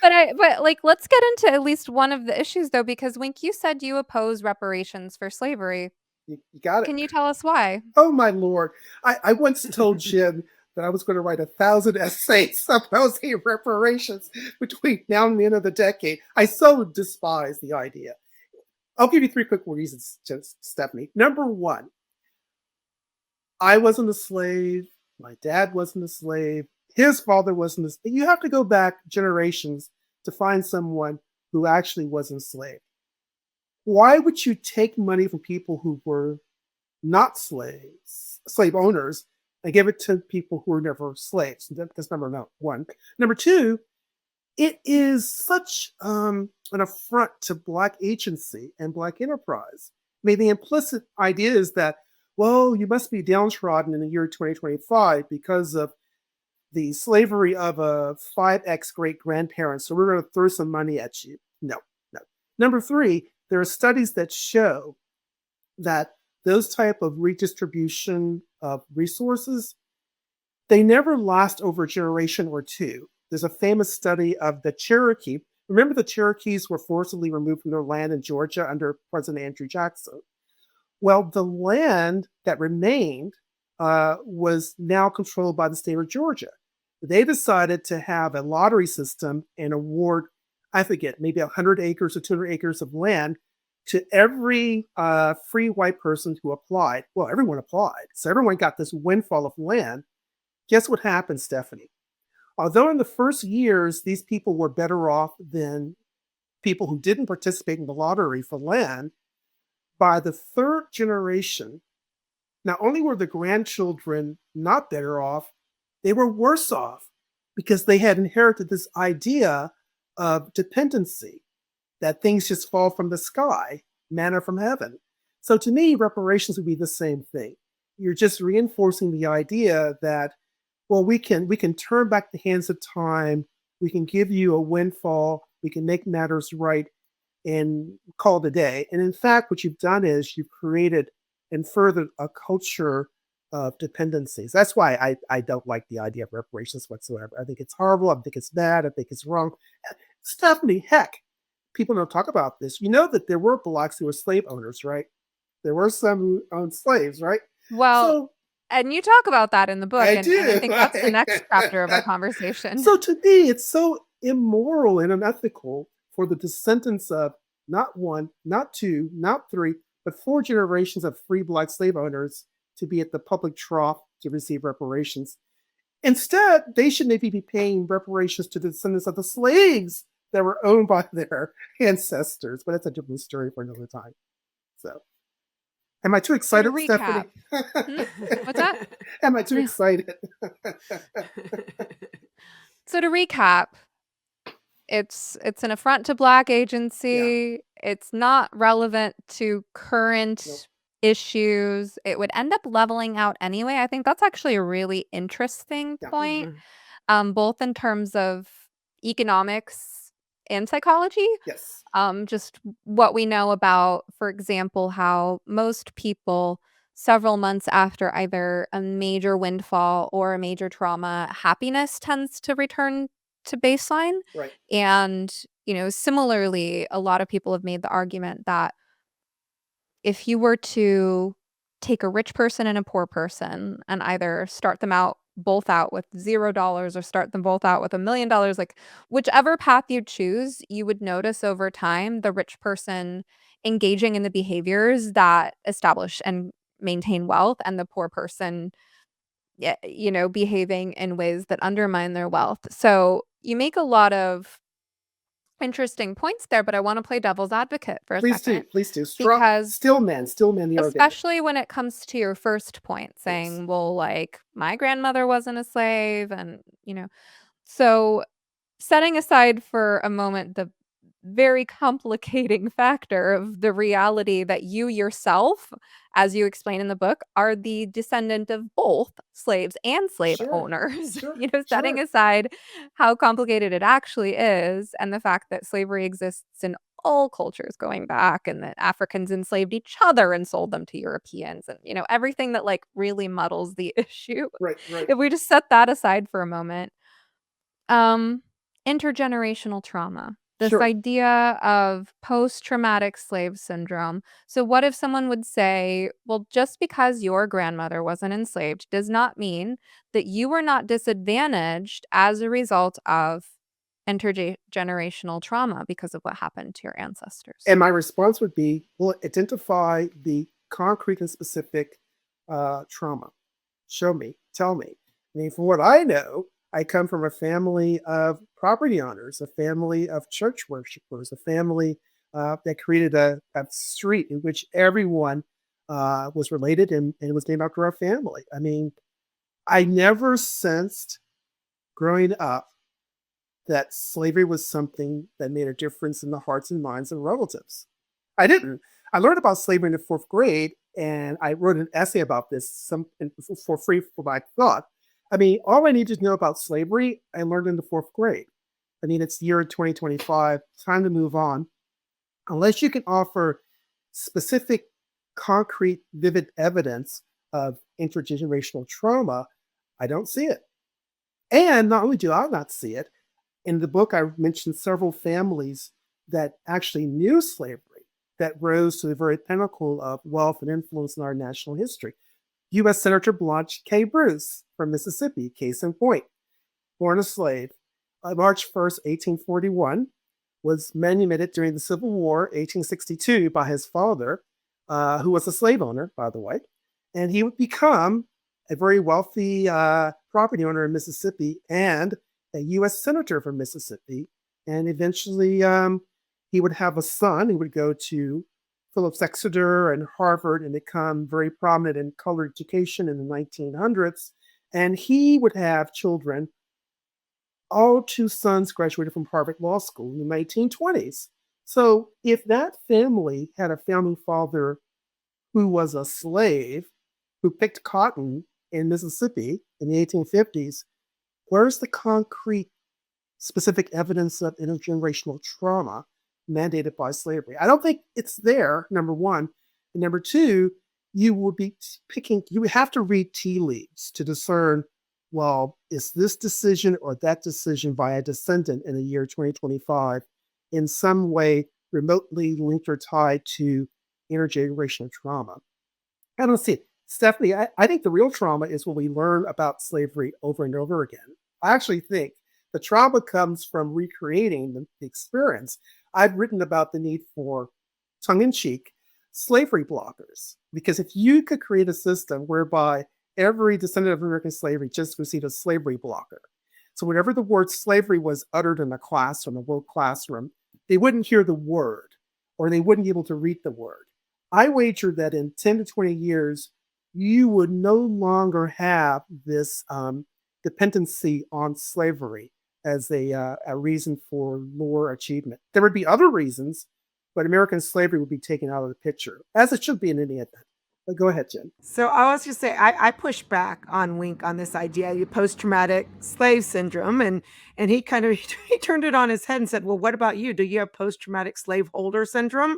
But like, let's get into at least one of the issues though, because Wink, you said you oppose reparations for slavery. You got it. Can you tell us why? Oh my Lord. I once told Jen that I was going to write 1,000 essays opposing reparations between now and the end of the decade. I so despise the idea. I'll give you 3 quick reasons, Stephanie. Number 1, I wasn't a slave. My dad wasn't a slave. His father wasn't a slave. You have to go back generations to find someone who actually was enslaved. Why would you take money from people who were not slave owners, and give it to people who were never slaves? That's number 1. Number 2, it is such an affront to Black agency and Black enterprise. I mean, the implicit idea is that, well, you must be downtrodden in the year 2025 because of the slavery of a 5X great-grandparent, so we're going to throw some money at you. No. Number 3, there are studies that show that those type of redistribution of resources, they never last over a generation or 2. There's a famous study of the Cherokee. Remember, the Cherokees were forcibly removed from their land in Georgia under President Andrew Jackson. Well, the land that remained was now controlled by the state of Georgia. They decided to have a lottery system and award, I forget, maybe 100 acres or 200 acres of land to every free white person who applied. Well, everyone applied. So everyone got this windfall of land. Guess what happened, Stephanie? Although in the first years, these people were better off than people who didn't participate in the lottery for land, by the 3rd generation, not only were the grandchildren not better off, they were worse off because they had inherited this idea of dependency, that things just fall from the sky, manna from heaven. So to me, reparations would be the same thing. You're just reinforcing the idea that, well, we can turn back the hands of time, we can give you a windfall, we can make matters right, and call it a day. And in fact, what you've done is you've created and furthered a culture of dependencies. That's why I don't like the idea of reparations whatsoever. I think it's horrible. I think it's bad. I think it's wrong. Stephanie, heck, people don't talk about this. You know that there were blacks who were slave owners, right? There were some who owned slaves, right? Well, So and you talk about that in the book, I and I do. think that's the next chapter of our conversation. So to me, it's so immoral and unethical for the descendants of not one, not two, not three, but four generations of free black slave owners to be at the public trough to receive reparations. Instead, they should maybe be paying reparations to the descendants of the slaves that were owned by their ancestors. But that's a different story for another time. So, am I too So to excited, Stephanie? What's that? Am I too excited? So to recap, it's an affront to Black Yeah. agency. It's not relevant to current Nope. issues. It would end up leveling out anyway. I think that's actually a really interesting Yeah. point, both in terms of economics and psychology. Yes. Just what we know about, for example, how most people several months after either a major windfall or a major trauma, happiness tends to return to baseline. Right. And, similarly, a lot of people have made the argument that if you were to take a rich person and a poor person and either start them out both out with $0 or start them both out with $1 million, like whichever path you choose, you would notice over time the rich person engaging in the behaviors that establish and maintain wealth, and the poor person, behaving in ways that undermine their wealth. So you make a lot of interesting points there, but I want to play devil's advocate for a second. Please do. Because Still men, the argument. especially when it comes to your first point, Yes. saying, well, like, my grandmother wasn't a slave, and, so setting aside for a moment the very complicating factor of the reality that you yourself, as you explain in the book, are the descendant of both slaves and slave Sure. owners. Sure. Setting Sure. aside how complicated it actually is, and the fact that slavery exists in all cultures going back, and that Africans enslaved each other and sold them to Europeans, and everything that like really muddles the issue. Right. Right. If we just set that aside for a moment, um, intergenerational trauma. This Sure. idea of post-traumatic slave syndrome. So what if someone would say, well, just because your grandmother wasn't enslaved does not mean that you were not disadvantaged as a result of intergenerational trauma because of what happened to your ancestors. And my response would be, well, identify the concrete and specific trauma. Show me, tell me. I mean, from what I know, I come from a family of property owners, a family of church worshipers, a family that created a street in which everyone was related, and it was named after our family. I mean, I never sensed growing up that slavery was something that made a difference in the hearts and minds of relatives. I didn't. I learned about slavery in the fourth grade, and I wrote an essay about this for free for my thought. I mean, all I needed to know about slavery, I learned in the fourth grade. I mean, it's the year 2025, time to move on. Unless you can offer specific, concrete, vivid evidence of intergenerational trauma, I don't see it. And not only do I not see it, in the book, I mentioned several families that actually knew slavery, that rose to the very pinnacle of wealth and influence in our national history. U.S. Senator Blanche K. Bruce from Mississippi, case in point, born a slave, March 1st, 1841, was manumitted during the Civil War, 1862, by his father, who was a slave owner, by the way. And he would become a very wealthy property owner in Mississippi and a U.S. Senator from Mississippi. And eventually he would have a son. He would go to Phillips Exeter and Harvard and become very prominent in colored education in the 1900s. And he would have children. All two sons graduated from Harvard Law School in the 1920s. So if that family had a founding father who was a slave, who picked cotton in Mississippi in the 1850s, where's the concrete, specific evidence of intergenerational trauma mandated by slavery? I don't think it's there, number one. And number two, you would be picking, you would have to read tea leaves to discern, well, is this decision or that decision by a descendant in the year 2025 in some way remotely linked or tied to intergenerational trauma? I don't see it. Stephanie, I think the real trauma is when we learn about slavery over and over again. I actually think the trauma comes from recreating the experience. I've written about the need for tongue in cheek slavery blockers, because if you could create a system whereby every descendant of American slavery just received a slavery blocker. So whenever the word slavery was uttered in a classroom, a world classroom, they wouldn't hear the word or they wouldn't be able to read the word. I wager that in 10 to 20 years, you would no longer have this dependency on slavery as a reason for lower achievement. There would be other reasons, but American slavery would be taken out of the picture, as it should be in any event. But go ahead, Jen. So I was just say I push back on Wink on this idea of post-traumatic slave syndrome, and he kind of he turned it on his head and said, "Well, what about you? Do you have post-traumatic slave holder syndrome?"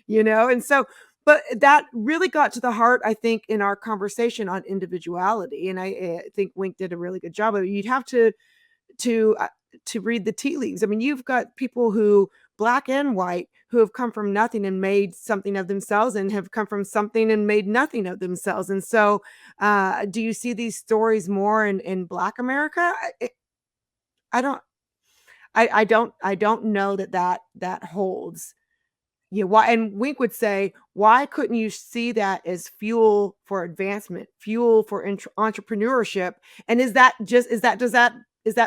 And so, but that really got to the heart, I think, in our conversation on individuality, and I think Wink did a really good job of it. You'd have to to read the tea leaves. I mean, you've got people who, black and white, who have come from nothing and made something of themselves, and have come from something and made nothing of themselves. And so, do you see these stories more in Black America? I don't. I don't know that holds. Yeah, why? And Wink would say, why couldn't you see that as fuel for advancement, fuel for entrepreneurship? And is that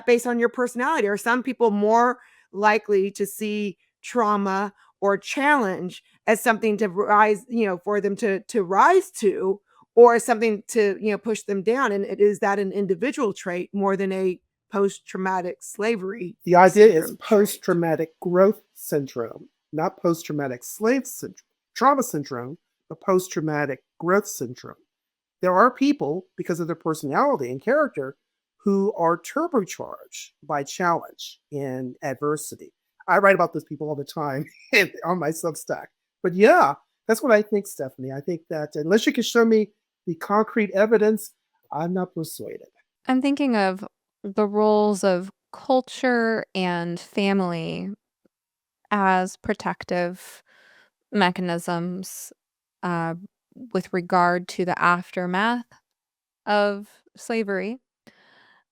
based on your personality? Are some people more likely to see trauma or challenge as something to rise, for them to rise to, or as something to push them down? And is that an individual trait more than a post-traumatic slavery The idea is syndrome post trait? traumatic growth syndrome, not post traumatic slave syndrome, trauma syndrome, but post traumatic growth syndrome. There are people, because of their personality and character, who are turbocharged by challenge and adversity. I write about those people all the time on my Substack. But yeah, that's what I think, Stephanie. I think that unless you can show me the concrete evidence, I'm not persuaded. I'm thinking of the roles of culture and family as protective mechanisms uh, with regard to the aftermath of slavery.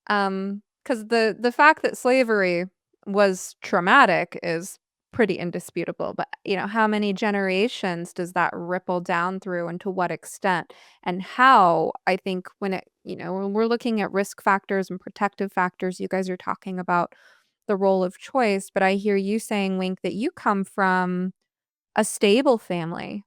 Because the fact that slavery was traumatic is pretty indisputable, but, how many generations does that ripple down through, and to what extent? And how, I think when we're looking at risk factors and protective factors, you guys are talking about the role of choice, but I hear you saying, Wink, that you come from a stable family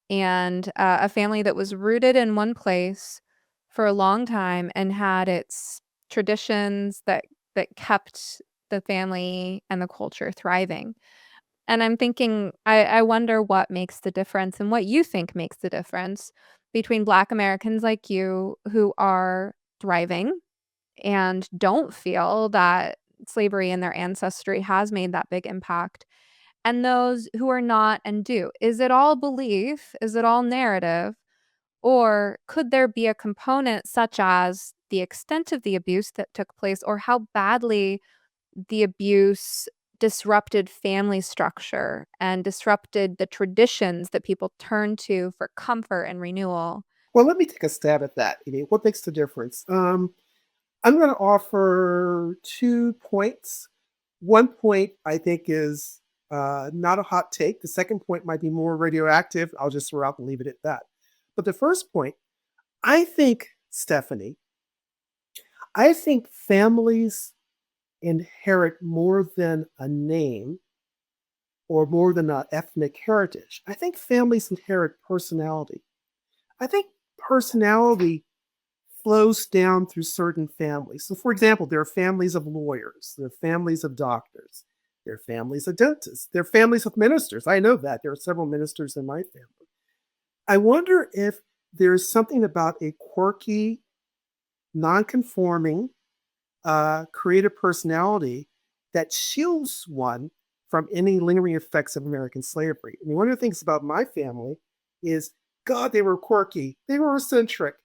and, a family that was rooted in one place for a long time and had its traditions that kept the family and the culture thriving. And I'm thinking, I wonder what makes the difference and what you think makes the difference between Black Americans like you who are thriving and don't feel that slavery in their ancestry has made that big impact, and those who are not and do. Is it all belief? Is it all narrative? Or could there be a component such as the extent of the abuse that took place, or how badly the abuse disrupted family structure and disrupted the traditions that people turn to for comfort and renewal? Well, let me take a stab at that. What makes the difference? I'm going to offer 2 points. One point I think is not a hot take. The second point might be more radioactive. I'll just throw out and leave it at that. But the first point, I think, Stephanie, I think families inherit more than a name or more than an ethnic heritage. I think families inherit personality. I think personality flows down through certain families. So, for example, there are families of lawyers, there are families of doctors, there are families of dentists, there are families of ministers. I know that. There are several ministers in my family. I wonder if there's something about a quirky, non-conforming, creative personality that shields one from any lingering effects of American slavery. I mean, one of the things about my family is God, they were quirky. They were eccentric.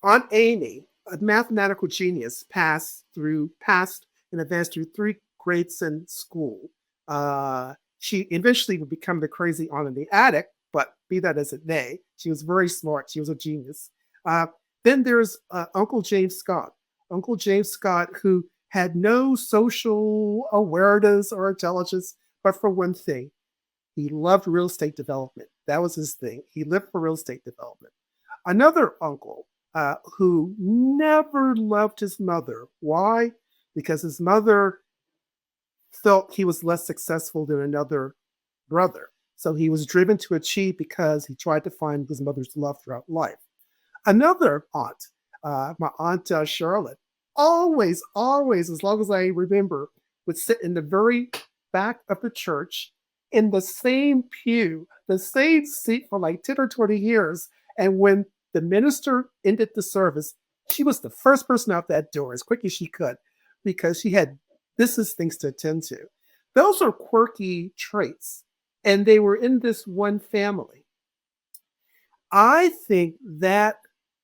Aunt Amy, a mathematical genius, passed and advanced through 3 grades in school. She eventually would become the crazy aunt in the attic, but be that as it may, she was very smart. She was a genius. Uh, then there's Uncle James Scott. Uncle James Scott, who had no social awareness or intelligence, but for one thing, he loved real estate development. That was his thing. He lived for real estate development. Another uncle who never loved his mother. Why? Because his mother felt he was less successful than another brother. So he was driven to achieve because he tried to find his mother's love throughout life. Another aunt, my aunt Charlotte, always, as long as I remember, would sit in the very back of the church in the same pew, the same seat for like 10 or 20 years. And when the minister ended the service, she was the first person out that door as quick as she could because she had business things to attend to. Those are quirky traits, and they were in this one family. I think that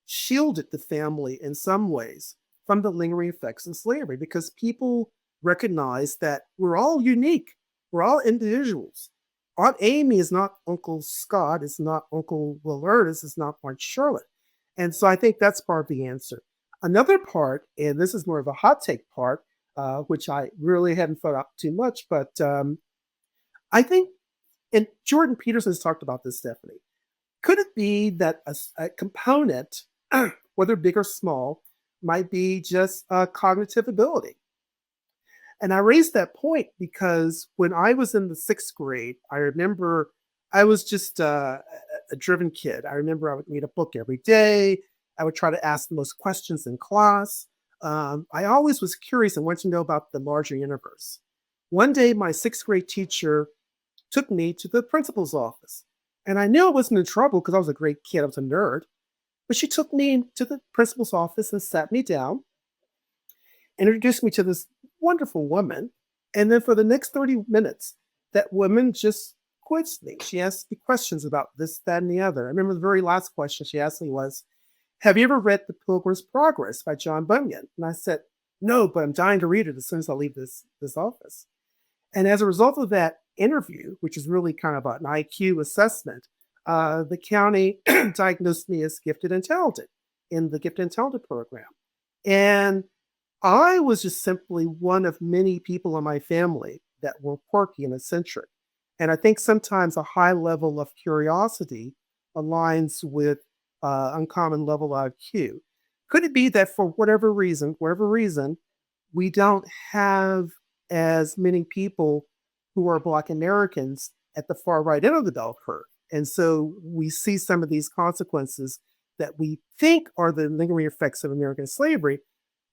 shielded the family in some ways from the lingering effects of slavery because people recognize that we're all unique. We're all individuals. Aunt Amy is not Uncle Scott, it's not Uncle Willard, it's not Aunt Charlotte. And so I think that's part of the answer. Another part, and this is more of a hot take part, which I really hadn't thought out too much, but I think, and Jordan Peterson's talked about this, Stephanie, could it be that a component, whether big or small, might be just cognitive ability? And I raised that point because when I was in the 6th grade, I remember I was just a driven kid. I remember I would read a book every day. I would try to ask the most questions in class. I always was curious and wanted to know about the larger universe. One day, my 6th grade teacher took me to the principal's office. And I knew I wasn't in trouble because I was a great kid. I was a nerd. But she took me to the principal's office and sat me down, introduced me to this wonderful woman. And then for the next 30 minutes, that woman just quizzed me. She asked me questions about this, that, and the other. I remember the very last question she asked me was, have you ever read The Pilgrim's Progress by John Bunyan? And I said, no, but I'm dying to read it as soon as I leave this office. And as a result of that interview, which is really kind of an IQ assessment, the county diagnosed me as gifted and talented in the gifted and talented program. And I was just simply one of many people in my family that were quirky and eccentric. And I think sometimes a high level of curiosity aligns with uncommon level IQ. Could it be that for whatever reason, we don't have as many people who are Black Americans at the far right end of the bell curve? And so we see some of these consequences that we think are the lingering effects of American slavery,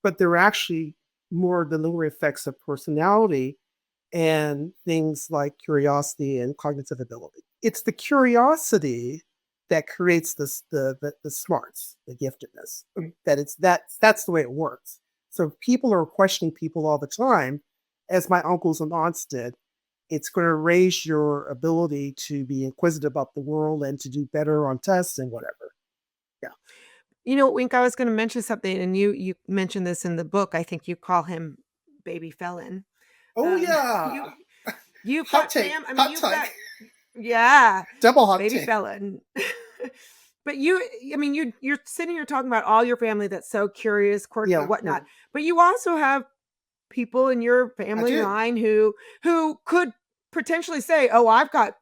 but they're actually more the lingering effects of personality and things like curiosity and cognitive ability. It's the curiosity that creates this the smarts, the giftedness. That's the way it works. So if people are questioning people all the time, as my uncles and aunts did, it's going to raise your ability to be inquisitive about the world and to do better on tests and whatever. Yeah. You know, Wink, I was going to mention something, and you mentioned this in the book. I think you call him baby felon. Oh You yeah. you've Hot got take. Hot take. yeah, Double hot baby take. felon. But you're sitting here talking about all your family that's so curious, quirky, Yeah. whatnot. But you also have people in your family do. line who could potentially say, "Oh, I've got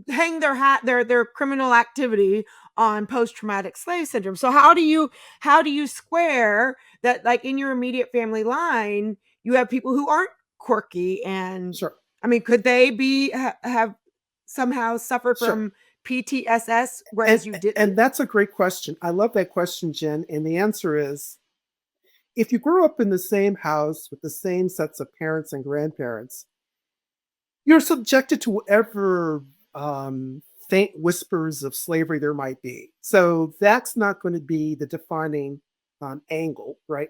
hang their hat, their criminal activity on post traumatic slave syndrome." So how do you square that? Like in your immediate family line, you have people who aren't quirky, and Sure. I mean, could they be have somehow suffered Sure. from PTSS, whereas you didn't? And that's a great question. I love that question, Jen. And the answer is, if you grew up in the same house with the same sets of parents and grandparents, you're subjected to whatever faint whispers of slavery there might be. So that's not going to be the defining angle, right?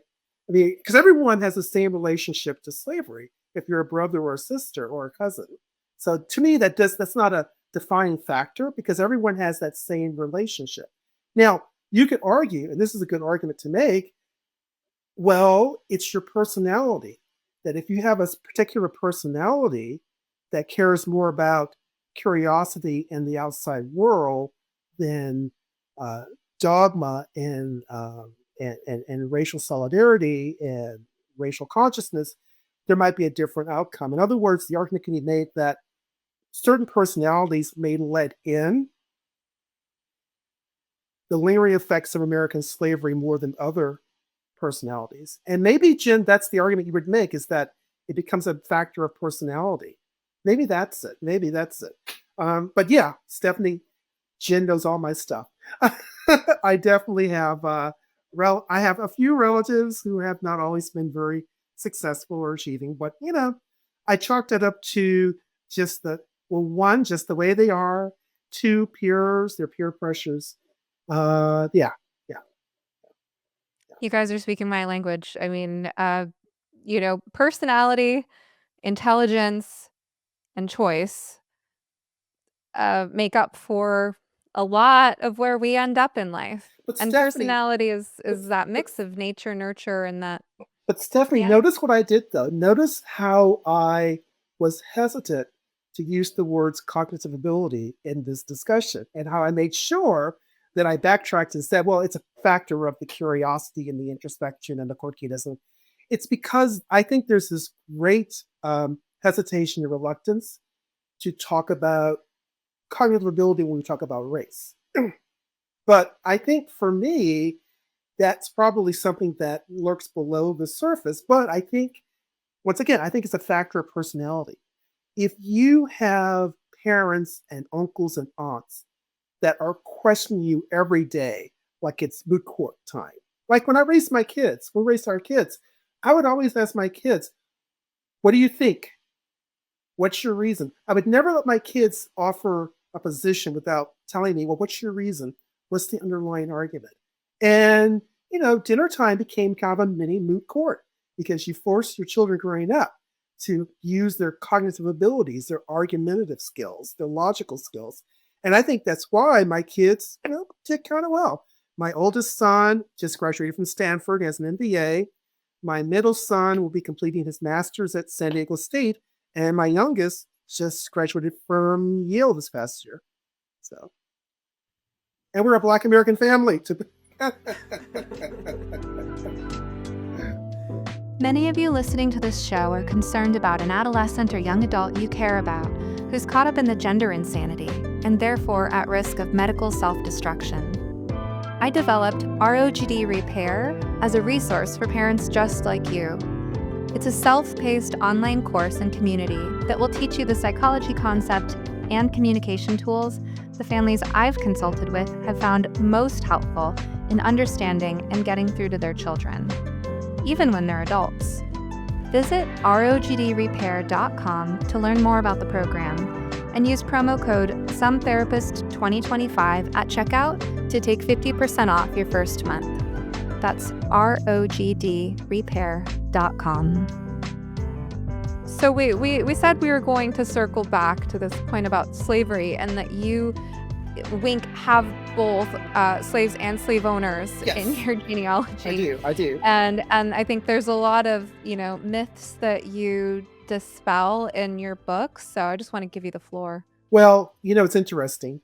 I mean, because everyone has the same relationship to slavery if you're a brother or a sister or a cousin. So to me, that's not a defining factor because everyone has that same relationship. Now, you could argue, and this is a good argument to make, well, it's your personality. That if you have a particular personality that cares more about curiosity in the outside world than dogma and racial solidarity and racial consciousness, there might be a different outcome. In other words, the argument can be made that certain personalities may let in the lingering effects of American slavery more than other personalities. And maybe, Jen, that's the argument you would make, is that it becomes a factor of personality. Maybe that's it. But yeah, Stephanie, Jen knows all my stuff. I definitely have, I have a few relatives who have not always been very successful or achieving, but I chalked it up to just one, just the way they are, two, peers, their peer pressures. Yeah. You guys are speaking my language. I mean, personality, intelligence, and choice make up for a lot of where we end up in life. But And Stephanie, personality is that mix of nature, nurture, and that. but Stephanie, Yeah. notice what I did though. Notice how I was hesitant to use the words cognitive ability in this discussion, and how I made sure that I backtracked and said, well, it's a factor of the curiosity and the introspection and the quirkiness. It's because I think there's this great hesitation and reluctance to talk about cognitive ability when we talk about race. But I think for me, that's probably something that lurks below the surface. But I think, once again, I think it's a factor of personality. If you have parents and uncles and aunts that are questioning you every day, like it's moot court time. Like when I raised my kids, we raised our kids, I would always ask my kids, what do you think? What's your reason? I would never let my kids offer a position without telling me, well, what's your reason? What's the underlying argument? And, dinner time became kind of a mini moot court because you force your children growing up to use their cognitive abilities, their argumentative skills, their logical skills. And I think that's why my kids, did kind of well. My oldest son just graduated from Stanford as an MBA. My middle son will be completing his master's at San Diego State. And my youngest just graduated from Yale this past year. So, and we're a Black American family. Many of you listening to this show are concerned about an adolescent or young adult you care about who's caught up in the gender insanity and therefore at risk of medical self-destruction. I developed ROGD Repair as a resource for parents just like you. It's a self-paced online course and community that will teach you the psychology concept and communication tools the families I've consulted with have found most helpful in understanding and getting through to their children, even when they're adults. Visit rogdrepair.com to learn more about the program and use promo code SOMETherapist2025 at checkout to take 50% off your first month. That's rogdrepair.com. So we said we were going to circle back to this point about slavery and that you, Wink, have both slaves and slave owners in your genealogy. I do. And I think there's a lot of, myths that you dispel in your book. So I just want to give you the floor. Well, it's interesting.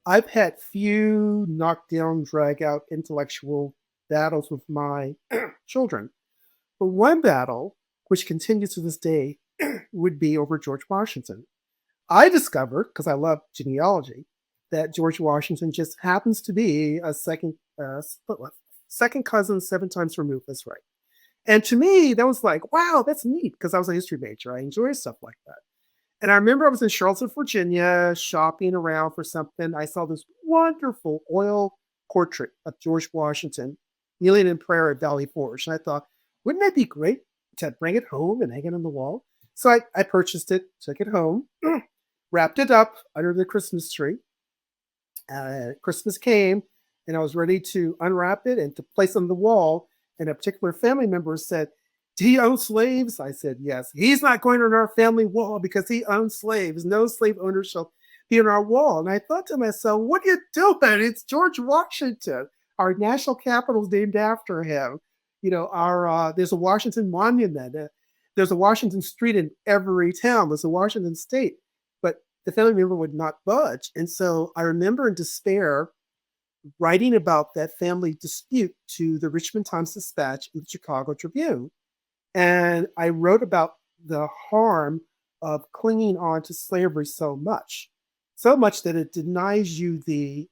I've had few knockdown, drag out intellectual battles with my children. But one battle, which continues to this day, would be over George Washington. I discovered, because I love genealogy, that George Washington just happens to be a second cousin 7 times removed. That's right. And to me, that was like, wow, that's neat, because I was a history major. I enjoy stuff like that. And I remember I was in Charlottesville, Virginia, shopping around for something. I saw this wonderful oil portrait of George Washington kneeling in prayer at Valley Forge. And I thought, wouldn't that be great to bring it home and hang it on the wall? So I purchased it, took it home, wrapped it up under the Christmas tree. Christmas came, and I was ready to unwrap it and to place it on the wall. And a particular family member said, "Do he own slaves?" I said, "Yes." "He's not going on our family wall because he owns slaves. No slave owner shall in our wall. And I thought to myself, what are you doing? It's George Washington. Our national capital is named after him. Our there's a Washington monument. There's a Washington street in every town. There's a Washington state. But the family member would not budge. And so I remember in despair writing about that family dispute to the Richmond Times-Dispatch and the Chicago Tribune. And I wrote about the harm of clinging on to slavery so much that it denies you the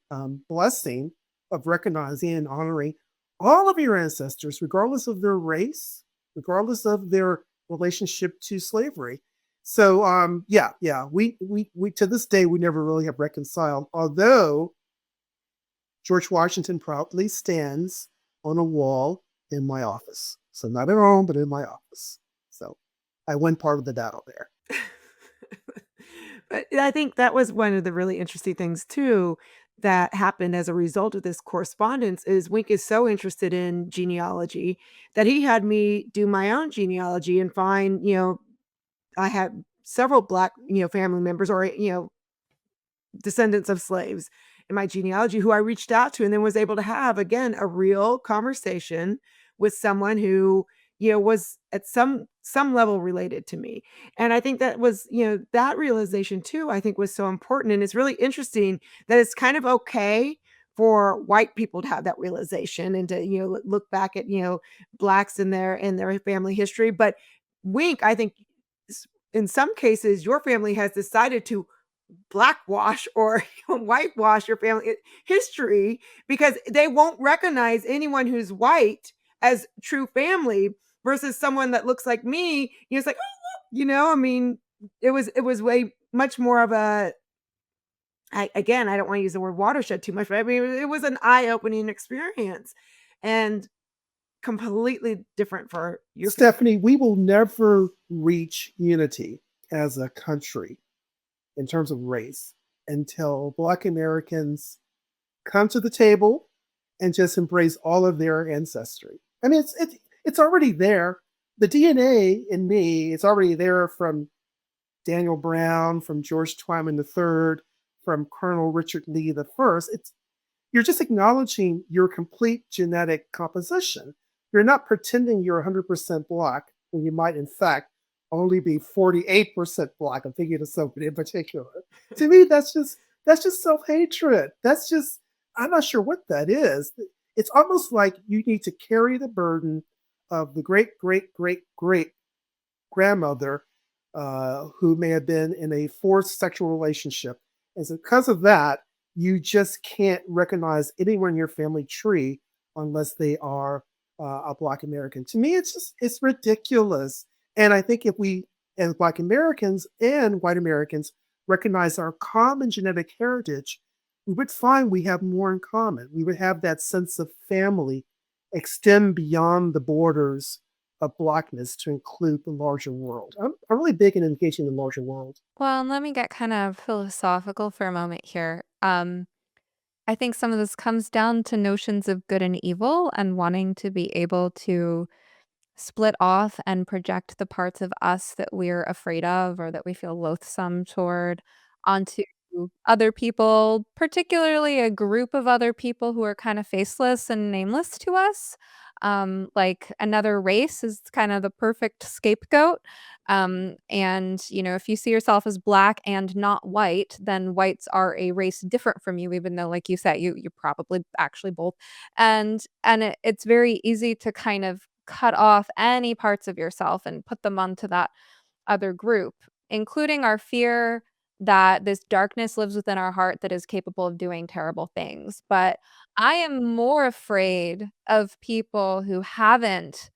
blessing of recognizing and honoring all of your ancestors, regardless of their race, regardless of their relationship to slavery. So we to this day we never really have reconciled. Although George Washington proudly stands on a wall in my office. So not at home, but in my office. So I won part of the battle there. But I think that was one of the really interesting things too that happened as a result of this correspondence is Wink is so interested in genealogy that he had me do my own genealogy and find, I had several Black, family members or, descendants of slaves in my genealogy who I reached out to and then was able to have again a real conversation with someone who was at some level related to me. And I think that was that realization too I think was so important. And it's really interesting that it's kind of okay for white people to have that realization and to look back at Blacks in their family history. But Wink, I think in some cases your family has decided to blackwash or whitewash your family history because they won't recognize anyone who's white as true family versus someone that looks like me. It's like, oh, I mean, it was way much more of a again, I don't want to use the word watershed too much, but I mean it was an eye-opening experience and completely different for your family. Stephanie, we will never reach unity as a country in terms of race until Black Americans come to the table and just embrace all of their ancestry. I mean, it's already there. The DNA in me is already there from Daniel Brown, from George Twyman III, from Colonel Richard Lee the First. You're just acknowledging your complete genetic composition. You're not pretending you're 100% Black when you might, in fact, only be 48% Black. I'm thinking of somebody in particular. To me, that's just self-hatred. I'm not sure what that is. It's almost like you need to carry the burden of the great, great, great, great grandmother who may have been in a forced sexual relationship. And so because of that, you just can't recognize anyone in your family tree unless they are a Black American. To me, it's ridiculous. And I think if we, as Black Americans and white Americans, recognize our common genetic heritage, we would find we have more in common. We would have that sense of family extend beyond the borders of Blackness to include the larger world. I'm really big in engaging the larger world. Well, and let me get kind of philosophical for a moment here. I think some of this comes down to notions of good and evil and wanting to be able to split off and project the parts of us that we're afraid of or that we feel loathsome toward onto other people, particularly a group of other people who are kind of faceless and nameless to us. Like another race is kind of the perfect scapegoat. And, if you see yourself as Black and not white, then whites are a race different from you, even though, like you said, you're probably actually both. And it's very easy to kind of cut off any parts of yourself and put them onto that other group, including our fear that this darkness lives within our heart that is capable of doing terrible things. But I am more afraid of people who haven't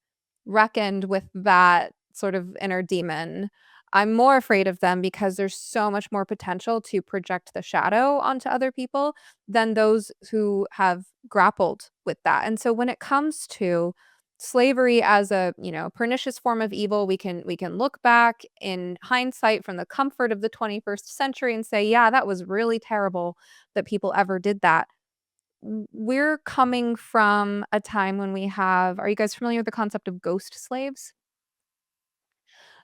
reckoned with that sort of inner demon. I'm more afraid of them because there's so much more potential to project the shadow onto other people than those who have grappled with that. And so when it comes to slavery as a, pernicious form of evil, we can look back in hindsight from the comfort of the 21st century and say, yeah, that was really terrible that people ever did that. We're coming from a time when we have, are you guys familiar with the concept of ghost slaves?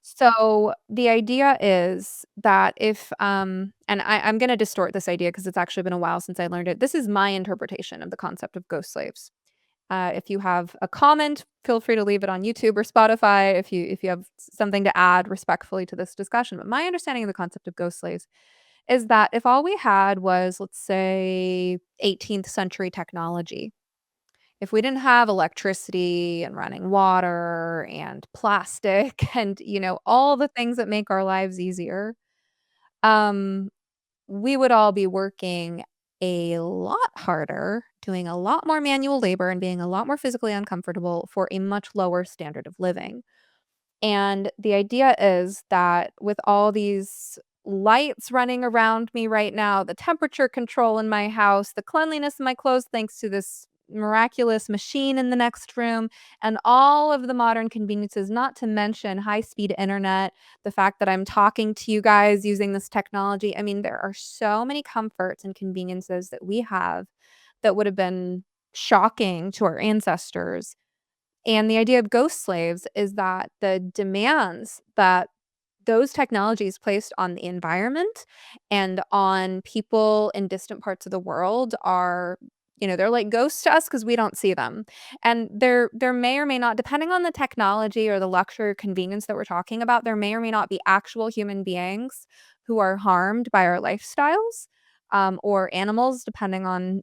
So the idea is that if, and I'm going to distort this idea because it's actually been a while since I learned it. This is my interpretation of the concept of ghost slaves. If you have a comment, feel free to leave it on YouTube or Spotify if you have something to add respectfully to this discussion. But my understanding of the concept of ghost slaves is that if all we had was, let's say, 18th century technology, if we didn't have electricity and running water and plastic and, all the things that make our lives easier, um, we would all be working a lot harder, doing a lot more manual labor and being a lot more physically uncomfortable for a much lower standard of living. And the idea is that with all these lights running around me right now, the temperature control in my house, the cleanliness of my clothes, thanks to this miraculous machine in the next room, and all of the modern conveniences, not to mention high speed internet, the fact that I'm talking to you guys using this technology. I mean, there are so many comforts and conveniences that we have that would have been shocking to our ancestors, and the idea of ghost slaves is that the demands that those technologies placed on the environment and on people in distant parts of the world are, they're like ghosts to us because we don't see them. And there may or may not, depending on the technology or the luxury or convenience that we're talking about, there may or may not be actual human beings who are harmed by our lifestyles, or animals, depending on,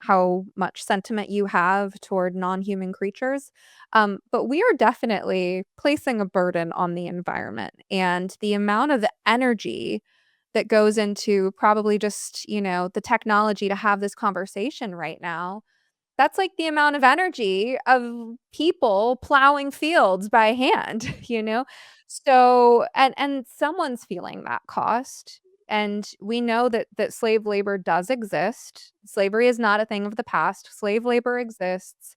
how much sentiment you have toward non-human creatures. But we are definitely placing a burden on the environment, and the amount of energy that goes into probably just, the technology to have this conversation right now, that's like the amount of energy of people plowing fields by hand, you know? So, and someone's feeling that cost. And we know that slave labor does exist. Slavery is not a thing of the past. Slave labor exists.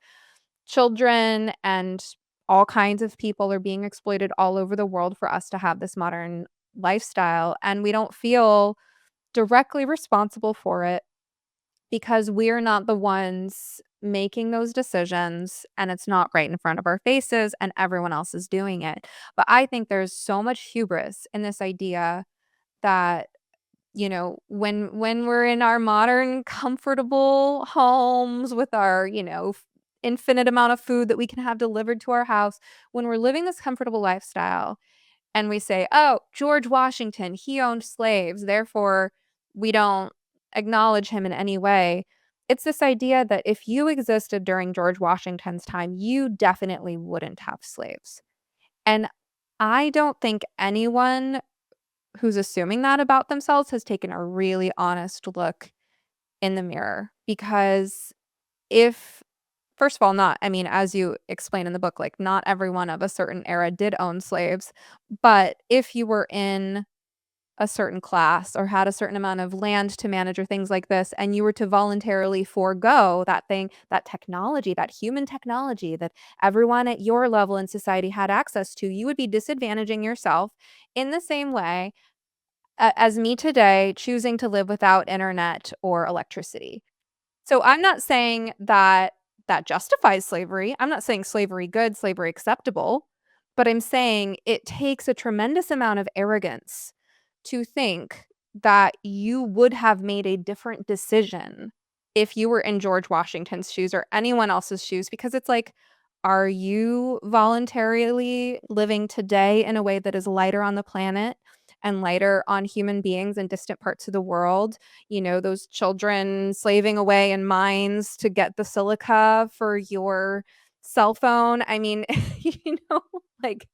Children and all kinds of people are being exploited all over the world for us to have this modern lifestyle, and we don't feel directly responsible for it because we're not the ones making those decisions, and it's not right in front of our faces and everyone else is doing it. But I think there's so much hubris in this idea that, when we're in our modern comfortable homes with our, infinite amount of food that we can have delivered to our house, when we're living this comfortable lifestyle and we say, "Oh, George Washington, he owned slaves, therefore we don't acknowledge him in any way." It's this idea that if you existed during George Washington's time, you definitely wouldn't have slaves. And I don't think anyone who's assuming that about themselves has taken a really honest look in the mirror, because if first of all, not I mean, as you explain in the book, like, not everyone of a certain era did own slaves, but if you were in a certain class or had a certain amount of land to manage or things like this, and you were to voluntarily forego that thing, that technology, that human technology that everyone at your level in society had access to, you would be disadvantaging yourself in the same way as me today choosing to live without internet or electricity. So I'm not saying that that justifies slavery. I'm not saying slavery good, slavery acceptable, but I'm saying it takes a tremendous amount of arrogance to think that you would have made a different decision if you were in George Washington's shoes or anyone else's shoes, because it's like, are you voluntarily living today in a way that is lighter on the planet and lighter on human beings in distant parts of the world? Those children slaving away in mines to get the silica for your cell phone. I mean, like,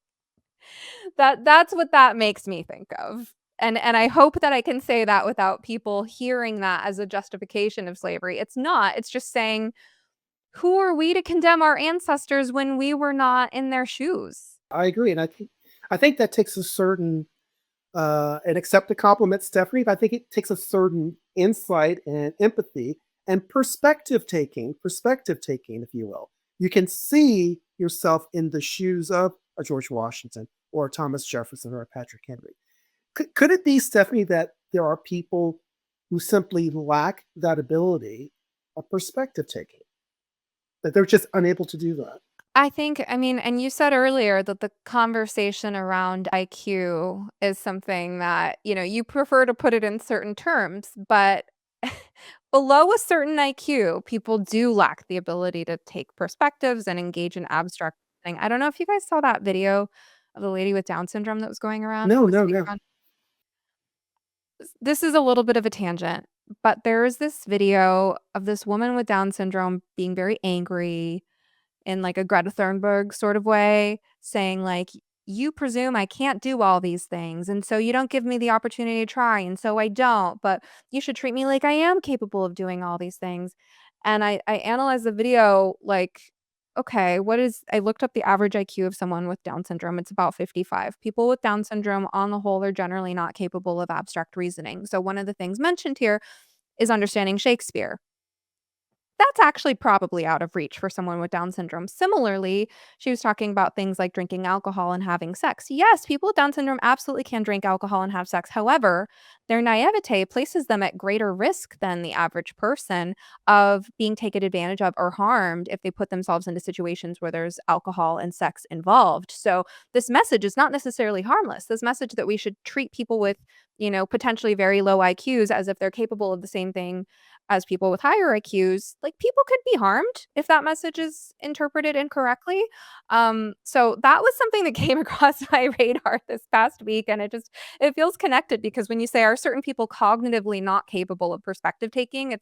that's what that makes me think of. And I hope that I can say that without people hearing that as a justification of slavery. It's not. It's just saying, who are we to condemn our ancestors when we were not in their shoes? I agree, and I think that takes a certain and accept the compliment, Stephanie. But I think it takes a certain insight and empathy and perspective taking, if you will. You can see yourself in the shoes of a George Washington or a Thomas Jefferson or a Patrick Henry. Could it be, Stephanie, that there are people who simply lack that ability of perspective taking, that they're just unable to do that? I think, I mean, and you said earlier that the conversation around IQ is something that, you prefer to put it in certain terms, but below a certain IQ, people do lack the ability to take perspectives and engage in abstract thing. I don't know if you guys saw that video of the lady with Down syndrome that was going around who No, was no, speaking no. on this is a little bit of a tangent, but there is this video of this woman with Down syndrome being very angry in like a Greta Thunberg sort of way, saying like, "You presume I can't do all these things, and so you don't give me the opportunity to try, and so I don't, but you should treat me like I am capable of doing all these things." And I analyzed the video like, okay, I looked up the average IQ of someone with Down syndrome, it's about 55. People with Down syndrome, on the whole, are generally not capable of abstract reasoning. So one of the things mentioned here is understanding Shakespeare. That's actually probably out of reach for someone with Down syndrome. Similarly, she was talking about things like drinking alcohol and having sex. Yes, people with Down syndrome absolutely can drink alcohol and have sex. However, their naivete places them at greater risk than the average person of being taken advantage of or harmed if they put themselves into situations where there's alcohol and sex involved. So, this message is not necessarily harmless. This message that we should treat people with, potentially very low IQs as if they're capable of the same thing as people with higher IQs, like, people could be harmed if that message is interpreted incorrectly. So that was something that came across my radar this past week, and it feels connected because when you say, "Are certain people cognitively not capable of perspective taking?"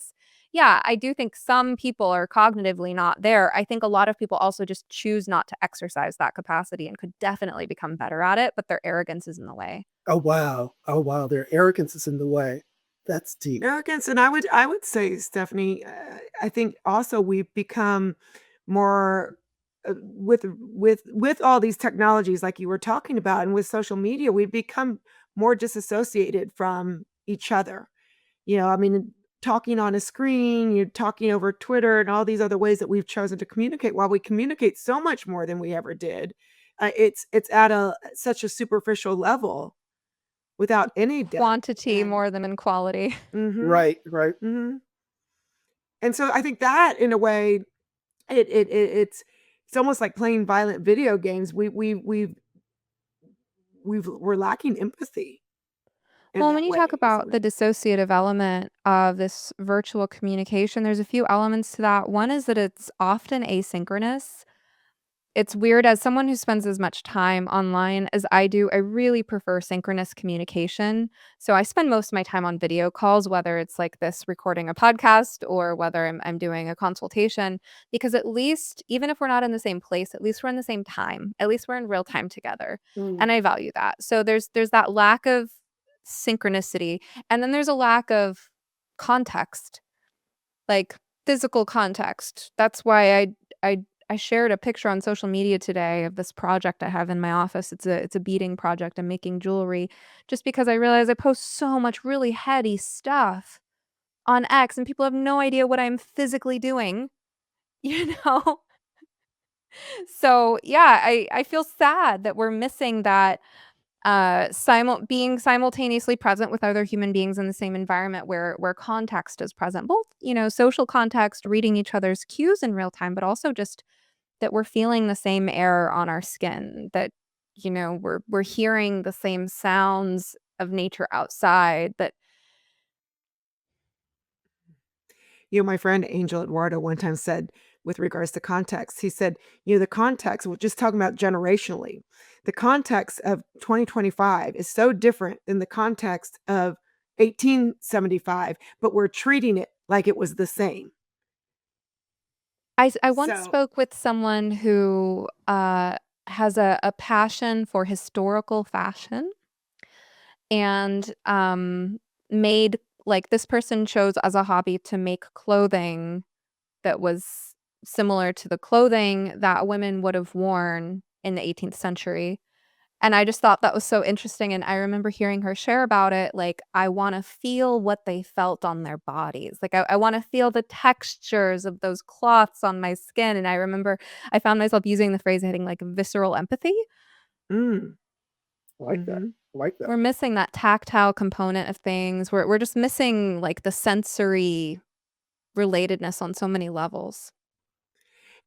Yeah, I do think some people are cognitively not there. I think a lot of people also just choose not to exercise that capacity and could definitely become better at it, but their arrogance is in the way. Oh, wow. Oh, wow. Their arrogance is in the way. That's deep. Arrogance, and I would say, Stephanie, I think also we've become more with all these technologies like you were talking about, and with social media, we've become more disassociated from each other. I mean, talking on a screen, you're talking over Twitter and all these other ways that we've chosen to communicate. While we communicate so much more than we ever did, it's at a such a superficial level without any depth. Quantity And more than in quality. mhm, Right, right. mhm. And so I think that in a way it's almost like playing violent video games. We're lacking empathy in Well, when that you talk way. Is about what the dissociative element of this virtual communication, there's a few elements to that. One is that it's often asynchronous. It's weird, as someone who spends as much time online as I do, I really prefer synchronous communication. So I spend most of my time on video calls, whether it's like this recording a podcast or whether I'm doing a consultation, because at least, even if we're not in the same place, at least we're in the same time. At least we're in real time together. Mm. And I value that. So there's that lack of synchronicity. And then there's a lack of context, like physical context. That's why I shared a picture on social media today of this project I have in my office. It's a beading project. I'm making jewelry just because I realize I post so much really heady stuff on X and people have no idea what I'm physically doing, you know? So, yeah, I feel sad that we're missing that being simultaneously present with other human beings in the same environment where context is present, both, social context, reading each other's cues in real time, but also just that we're feeling the same air on our skin, that, we're hearing the same sounds of nature outside, that my friend Angel Eduardo one time said with regards to context, he said, the context, we're just talking about generationally, the context of 2025 is so different than the context of 1875, but we're treating it like it was the same. I once So, spoke with someone who, has a passion for historical fashion and, made like, this person chose as a hobby to make clothing that was similar to the clothing that women would have worn in the 18th century, and I just thought that was so interesting, and I remember hearing her share about it, like, "I wanna feel what they felt on their bodies, like, I wanna feel the textures of those cloths on my skin," and I remember I found myself using the phrase, I think, like, visceral empathy. mm, I like that. mhm. I like that. We're missing that tactile component of things, we're just missing, like, the sensory relatedness on so many levels.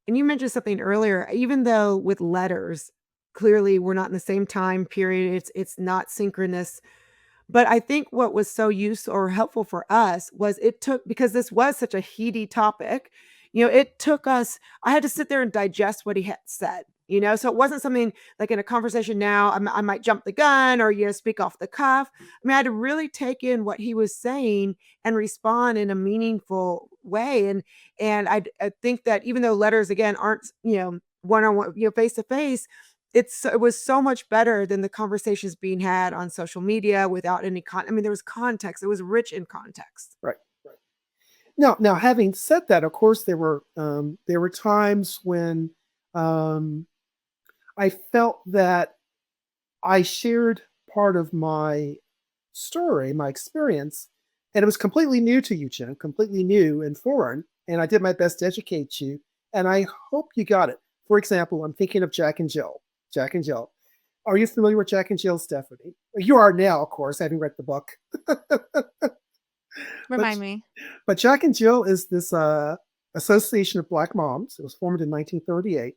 And you mentioned something earlier, even though with letters, clearly we're not in the same time period, it's not synchronous. But I think what was so useful or helpful for us was it took, because this was such a heady topic, it took us, I had to sit there and digest what he had said. So it wasn't something like in a conversation now, I might jump the gun or, speak off the cuff. I mean, I had to really take in what he was saying and respond in a meaningful way. And I think that even though letters, again, aren't, one on one, face to face, it was so much better than the conversations being had on social media without any I mean, there was context. It was rich in context. Right. Right. Now, having said that, of course, there were times when um, I felt that I shared part of my story, my experience, and it was completely new to you, Jen, completely new and foreign. And I did my best to educate you, and I hope you got it. For example, I'm thinking of Jack and Jill. Jack and Jill. Are you familiar with Jack and Jill, Stephanie? You are now, of course, having read the book. but Remind me. but Jack and Jill is this association of Black moms. It was formed in 1938,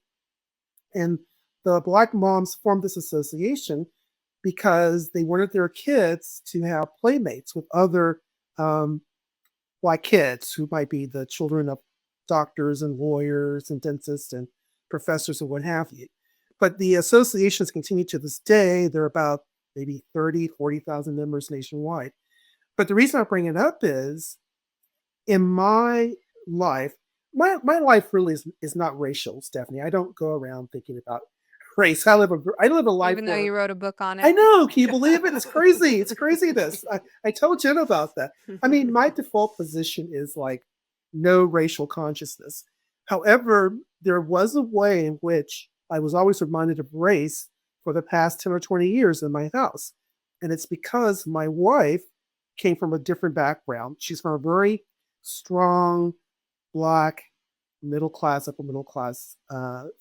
and the Black moms formed this association because they wanted their kids to have playmates with other Black kids who might be the children of doctors and lawyers and dentists and professors and what have you. But the associations continue to this day. There are about maybe 30, 40,000 members nationwide. But the reason I bring it up is in my life, my life really is not racial, Stephanie. I don't go around thinking about race. I live a life Even though you wrote a book on it. I know. Can you believe it? It's crazy. It's craziness. I told Jen about that. I mean, my default position is like no racial consciousness. However, there was a way in which I was always reminded of race for the past 10 or 20 years in my house. And it's because my wife came from a different background. She's from a very strong, Black, upper middle class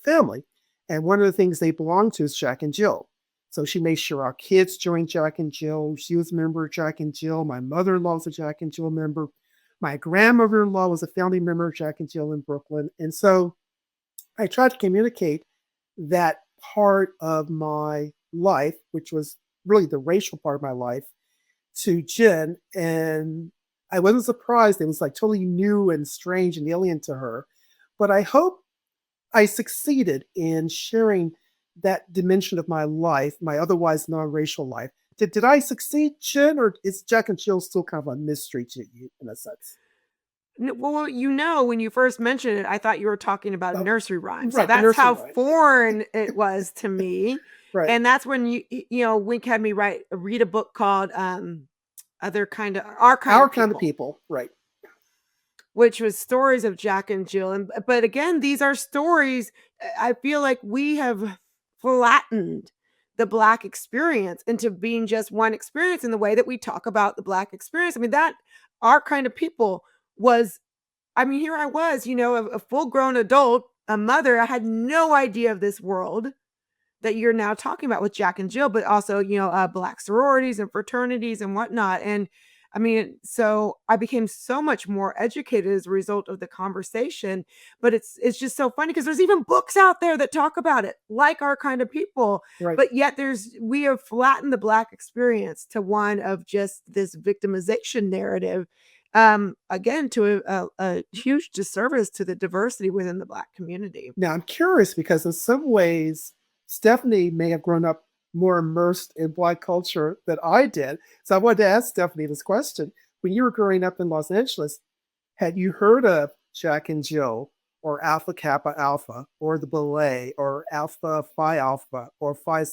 family. And one of the things they belong to is Jack and Jill. So she made sure our kids joined Jack and Jill. She was a member of Jack and Jill. My mother-in-law was a Jack and Jill member. My grandmother-in-law was a founding member of Jack and Jill in Brooklyn. And so I tried to communicate that part of my life, which was really the racial part of my life, to Jen. And I wasn't surprised. It was like totally new and strange and alien to her. But I hope I succeeded in sharing that dimension of my life, my otherwise non-racial life. Did I succeed, Jen, or is Jack and Jill still kind of a mystery to you in a sense? Well, when you first mentioned it, I thought you were talking about Oh, nursery rhymes. So right, the that's nursery how rhyme. foreign it was to me. Right. And that's when Wink had me read a book called Other Kind of Our Kind Our of kind of People, people, right. which was stories of Jack and Jill. But again, these are stories. I feel like we have flattened the Black experience into being just one experience in the way that we talk about the Black experience. I mean, that Our Kind of People was, I mean, here I was, a full grown adult, a mother. I had no idea of this world that you're now talking about with Jack and Jill, but also, Black sororities and fraternities and whatnot. And I mean, so I became so much more educated as a result of the conversation. But it's just so funny because there's even books out there that talk about it, like Our Kind of People. Right. But yet we have flattened the Black experience to one of just this victimization narrative. Again, to a huge disservice to the diversity within the Black community. Now I'm curious because in some ways, Stephanie may have grown up more immersed in Black culture than I did. So I wanted to ask Stephanie this question. When you were growing up in Los Angeles, had you heard of Jack and Jill or Alpha Kappa Alpha or the Ballet or Alpha Phi Alpha or Phi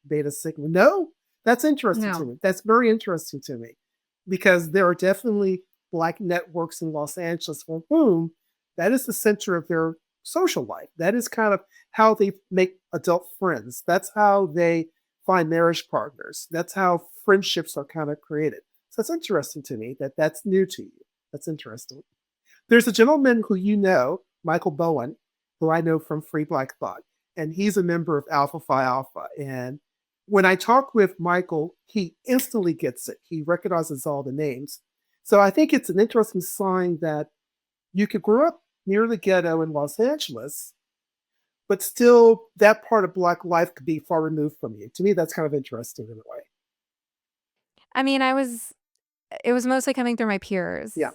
Beta Sigma? No? That's interesting to me. That's very interesting to me because there are definitely Black networks in Los Angeles for whom that is the center of their social life. That is kind of how they make adult friends. That's how they find marriage partners. That's how friendships are kind of created. So it's interesting to me that that's new to you. That's interesting. There's a gentleman who you know, Michael Bowen, who I know from Free Black Thought, and he's a member of Alpha Phi Alpha. And when I talk with Michael, he instantly gets it. He recognizes all the names. So I think it's an interesting sign that you could grow up near the ghetto in Los Angeles but still that part of Black life could be far removed from you. To me, that's kind of interesting in a way. I mean, it was mostly coming through my peers, Yeah,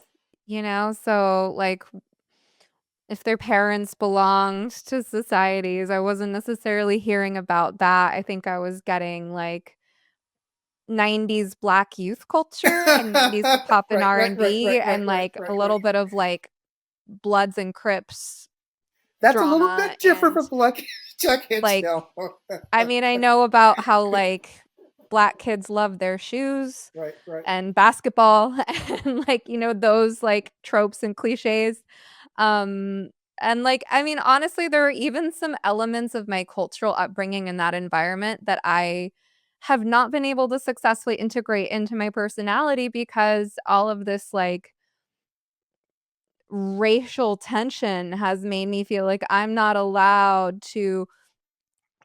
you know? So, like, if their parents belonged to societies, I wasn't necessarily hearing about that. I think I was getting, like, 90s Black youth culture and 90s hip hop and right, right, right, R&B right, and, right, B and, right, like, a right, little right. bit of, like, Bloods and Crips That's a little drama bit different and, from Black. I can't like, tell. I mean, I know about how, like, Black kids love their shoes Right, right. and basketball and, like, those, like, tropes and cliches. Um, and, like, I mean, honestly, there are even some elements of my cultural upbringing in that environment that I have not been able to successfully integrate into my personality because all of this, like, racial tension has made me feel like I'm not allowed to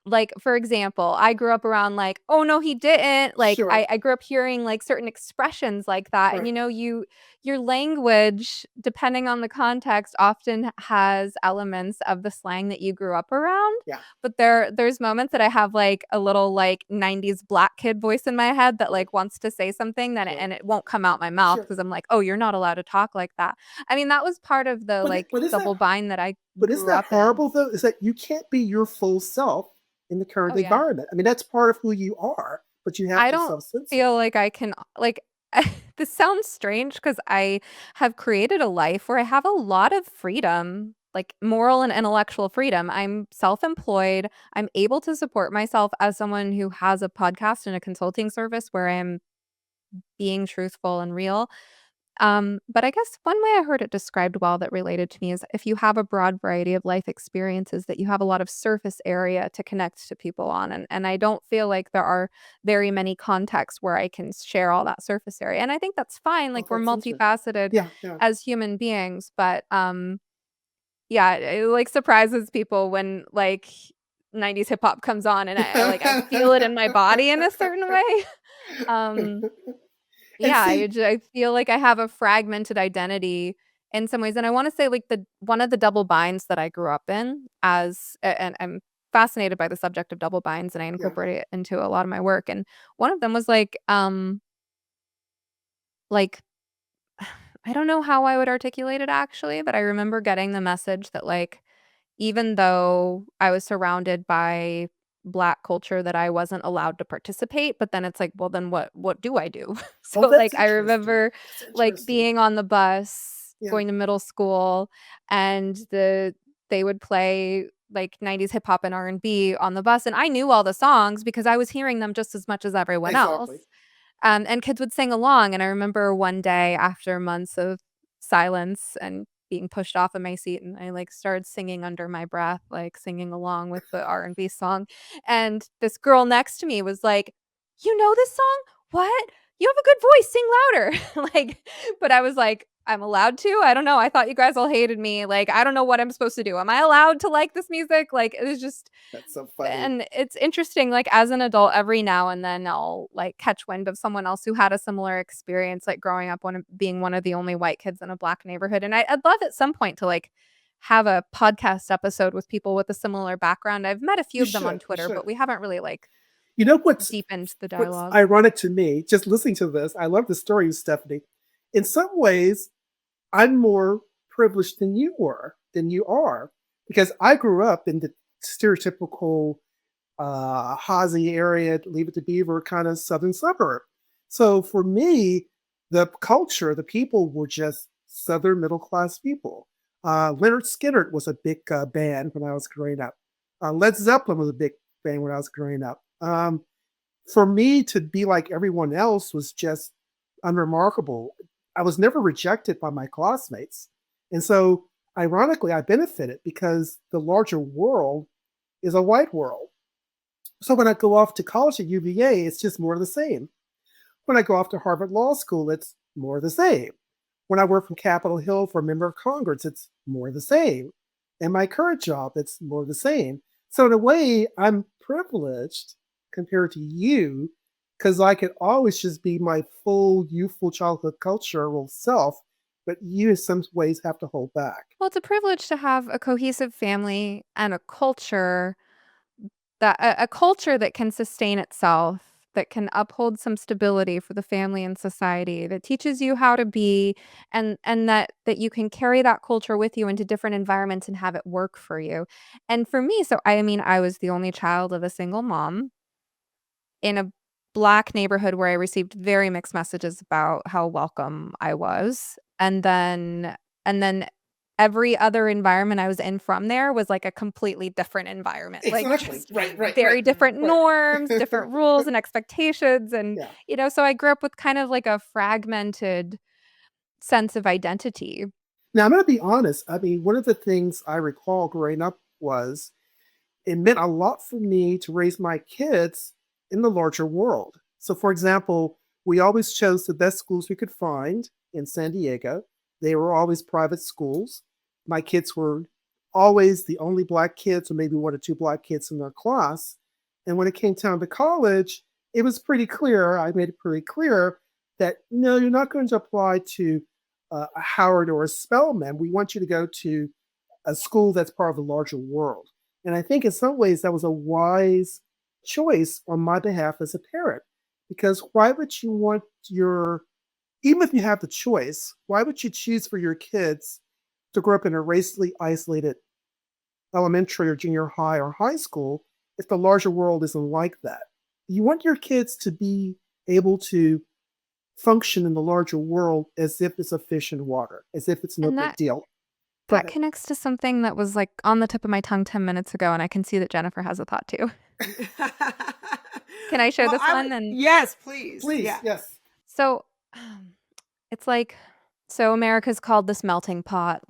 like, for example, I grew up around like, "Oh, no, he didn't." Like, Sure. I grew up hearing, like, certain expressions like that, and, Right. your language, depending on the context, often has elements of the slang that you grew up around, Yeah. but there's moments that I have, like, a little, like, 90s Black kid voice in my head that, Right. like, wants to say something that Right. and it won't come out my mouth Sure. because 'cause I'm like, "Oh, you're not allowed to talk like that." I mean, that was part of the, But like, is that double bind that I isn't grew that up in. horrible though? Is that you can't be your full self in the current Oh, yeah. environment. I mean, that's part of who you are, but you have I to don't self-censor. feel like I can like this sounds strange because I have created a life where I have a lot of freedom, like moral and intellectual freedom. I'm self-employed. I'm able to support myself as someone who has a podcast and a consulting service where I'm being truthful and real. But I guess one way I heard it described well that related to me is if you have a broad variety of life experiences, that you have a lot of surface area to connect to people on. And I don't feel like there are very many contexts where I can share all that surface area. And I think that's fine. Oh, Like we're that's interesting. multifaceted Yeah, yeah. as human beings. But yeah, it like surprises people when like 90s hip hop comes on and I feel it in my body in a certain way. Um And yeah, see, I feel like I have a fragmented identity in some ways, and I wanna say, like, the one of the double binds that I grew up in as and I'm fascinated by the subject of double binds, and I yeah. incorporate it into a lot of my work, and one of them was, like, I don't know how I would articulate it actually, but I remember getting the message that, like, even though I was surrounded by Black culture that I wasn't allowed to participate, but then it's like, well, then what do I do? Oh, So, that's like, I interesting. remember, That's like, interesting. being on the bus, Yeah. going to middle school, and they would play, like, 90s hip hop and R&B on the bus, and I knew all the songs because I was hearing them just as much as everyone else. Exactly. And kids would sing along, and I remember one day after months of silence and being pushed off of my seat, and I, like, started singing under my breath, like, singing along with the R&B song, and this girl next to me was like, "You know this song? What? You have a good voice, sing louder." Like, but I was like, "I'm allowed to? I don't know, I thought you guys all hated me, like, I don't know what I'm supposed to do. Am I allowed to like this music?" Like, it was just That's so funny. and it's interesting, like, as an adult, every now and then I'll, like, catch wind of someone else who had a similar experience, like, growing up being one of the only white kids in a Black neighborhood, and I'd love at some point to, like, have a podcast episode with people with a similar background. I've met a few You of them on should. You Twitter, should. but we haven't really, like, You know deepened the what's dialogue. ironic to me, just listening to this, I love the story, Stephanie. In some ways, I'm more privileged than than you are, because I grew up in the stereotypical Hazy area, Leave It to Beaver kind of southern suburb. So for me, the culture, the people were just southern middle class people. Leonard Skinner was a big band when I was growing up. Led Zeppelin was a big band when I was growing up. For me to be like everyone else was just unremarkable. I was never rejected by my classmates. And so, ironically, I benefited because the larger world is a white world. So when I go off to college at UVA, it's just more of the same. When I go off to Harvard Law School, it's more of the same. When I work from Capitol Hill for a member of Congress, it's more of the same. And my current job, it's more of the same. So in a way, I'm privileged compared to you because I could always just be my full youthful childhood cultural self but you in some ways have to hold back. Well, it's a privilege to have a cohesive family and a culture a culture that can sustain itself, that can uphold some stability for the family and society, that teaches you how to be, and that you can carry that culture with you into different environments and have it work for you. And for me, so I mean, I was the only child of a single mom in a Black neighborhood where I received very mixed messages about how welcome I was. And then every other environment I was in from there was like a completely different environment, like Exactly. just Right, right, right, very different right. norms, different rules and expectations. And, Yeah. so I grew up with kind of like a fragmented sense of identity. Now, I'm going to be honest. I mean, one of the things I recall growing up was it meant a lot for me to raise my kids in the larger world. So, for example, we always chose the best schools we could find in San Diego. They were always private schools. My kids were always the only Black kids, or maybe one or two Black kids in their class. And when it came time to college, it was pretty clear. I made it pretty clear that no, you're not going to apply to a Howard or a Spelman. We want you to go to a school that's part of the larger world. And I think in some ways that was a wise choice on my behalf as a parent. Because why would you want your, even if you have the choice, why would you choose for your kids to grow up in a racially isolated elementary or junior high or high school if the larger world isn't like that? You want your kids to be able to function in the larger world as if it's a fish in water, as if it's no And big that deal. Go that ahead. connects to something that was like on the tip of my tongue 10 minutes ago, and I can see that Jennifer has a thought too. Can I share Well, this I would, one? And yes, please. Please, Yeah. yes. so it's like, so America's called this melting pot,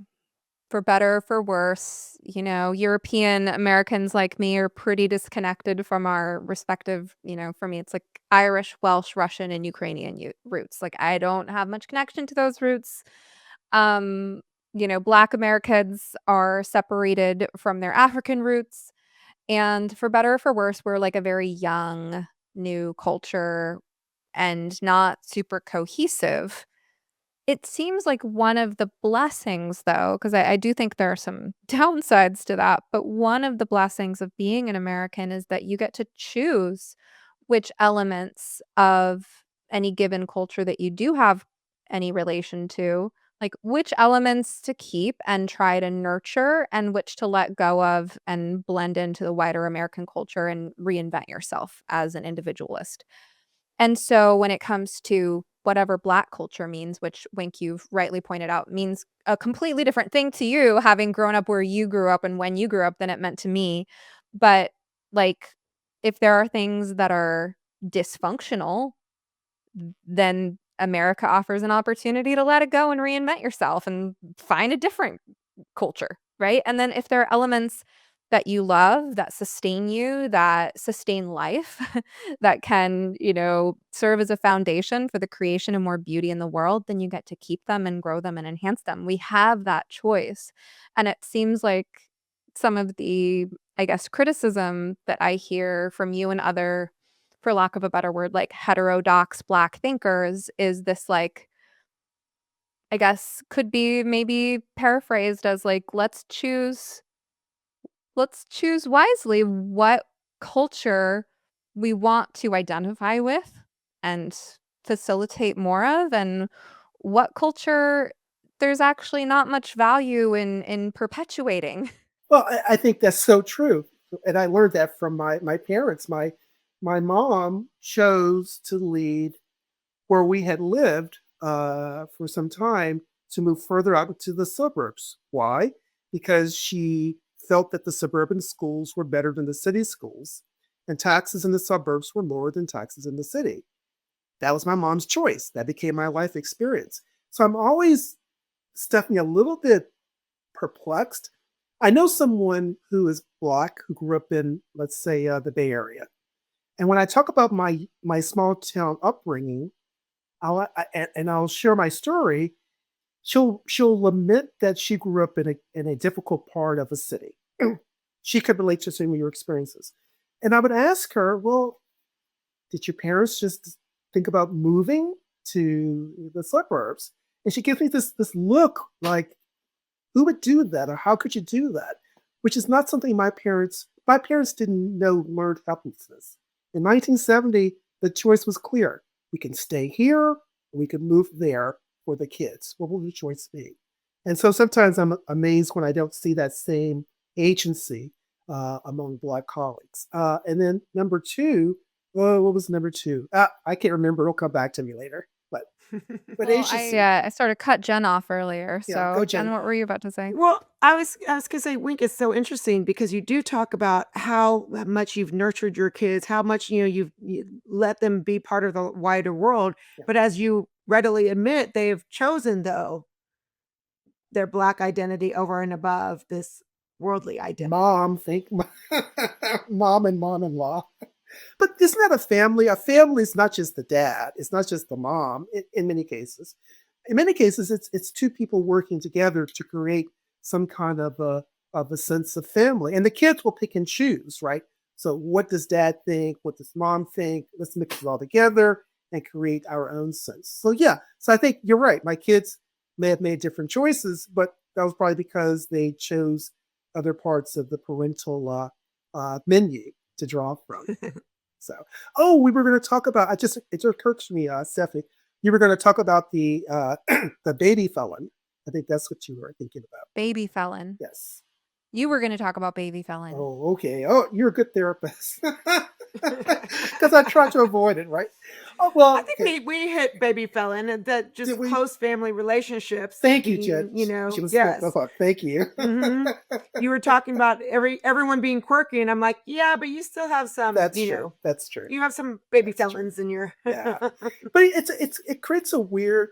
for better or for worse. European Americans like me are pretty disconnected from our respective, for me, it's like Irish, Welsh, Russian, and Ukrainian roots. Like, I don't have much connection to those roots. Um, Black Americans are separated from their African roots. And for better or for worse, we're like a very young, new culture and not super cohesive. It seems like one of the blessings, though, because I do think there are some downsides to that, but one of the blessings of being an American is that you get to choose which elements of any given culture that you do have any relation to, like which elements to keep and try to nurture and which to let go of and blend into the wider American culture and reinvent yourself as an individualist. And so when it comes to whatever Black culture means, which Wink, you've rightly pointed out, means a completely different thing to you, having grown up where you grew up and when you grew up, than it meant to me. But like, if there are things that are dysfunctional, then America offers an opportunity to let it go and reinvent yourself and find a different culture, right? And then if there are elements that you love, that sustain you, that sustain life, that can, serve as a foundation for the creation of more beauty in the world, then you get to keep them and grow them and enhance them. We have that choice. And it seems like some of the, I guess, criticism that I hear from you and other, for lack of a better word, like heterodox Black thinkers is this, like, I guess could be maybe paraphrased as like, let's choose wisely what culture we want to identify with and facilitate more of, and what culture there's actually not much value in perpetuating. Well, I think that's so true. And I learned that from my parents. My mom chose to lead where we had lived for some time to move further out into the suburbs. Why? Because she felt that the suburban schools were better than the city schools, and taxes in the suburbs were lower than taxes in the city. That was my mom's choice. That became my life experience. So I'm always, Stephanie, a little bit perplexed. I know someone who is Black who grew up in, let's say, the Bay Area. And when I talk about my small town upbringing, I'll share my story. She'll lament that she grew up in a difficult part of a city. She could relate to some of your experiences. And I would ask her, well, did your parents just think about moving to the suburbs? And she gives me this look like, who would do that? Or how could you do that? Which is not something my parents didn't know learned helplessness. In 1970, the choice was clear. We can stay here, or we can move there for the kids. What will the choice be? And so sometimes I'm amazed when I don't see that same agency among Black colleagues. And then number two, what was number two? I can't remember. It'll come back to me later. But Well, I agency, I sort of cut Jen off earlier. yeah, go So, Jen, Jen. what were you about to say? Well, I was gonna say, Wink, is so interesting because you do talk about how much you've nurtured your kids, how much you let them be part of the wider world. Yeah. But as you readily admit, they've chosen though their Black identity over and above this worldly identity. Mom, think mom and mom-in-law. But isn't that a family? A family is not just the dad. It's not just the mom. In many cases, it's two people working together to create some kind of a sense of family. And the kids will pick and choose, right? So, what does dad think? What does mom think? Let's mix it all together and create our own sense. So, yeah. So, I think you're right. My kids may have made different choices, but that was probably because they chose other parts of the parental menu to draw from. So, oh, we were going to talk about. It occurred to me, Stephanie, you were going to talk about the the baby felon. I think that's what you were thinking about. Baby felon. Yes. You were going to talk about baby felon. Oh, okay. Oh, you're a good therapist. Because I try to avoid it, right? Oh well. I think Okay. we hit baby felon and that just Did we? close family relationships Thank you, being, Jen. She was. yes. Thank you. hmm You were talking about everyone being quirky, and I'm like, yeah, but you still have some, That's true. That's true. you have some baby That's true. felons in your. Yeah. But it creates a weird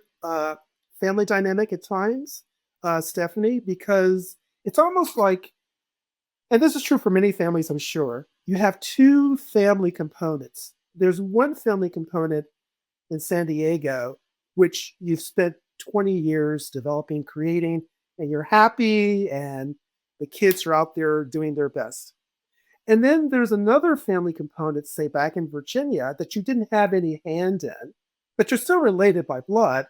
family dynamic at times, Stephanie, because it's almost like, and this is true for many families, I'm sure. You have two family components. There's one family component in San Diego, which you've spent 20 years developing, creating, and you're happy, and the kids are out there doing their best. And then there's another family component, say back in Virginia, that you didn't have any hand in, but you're still related by blood.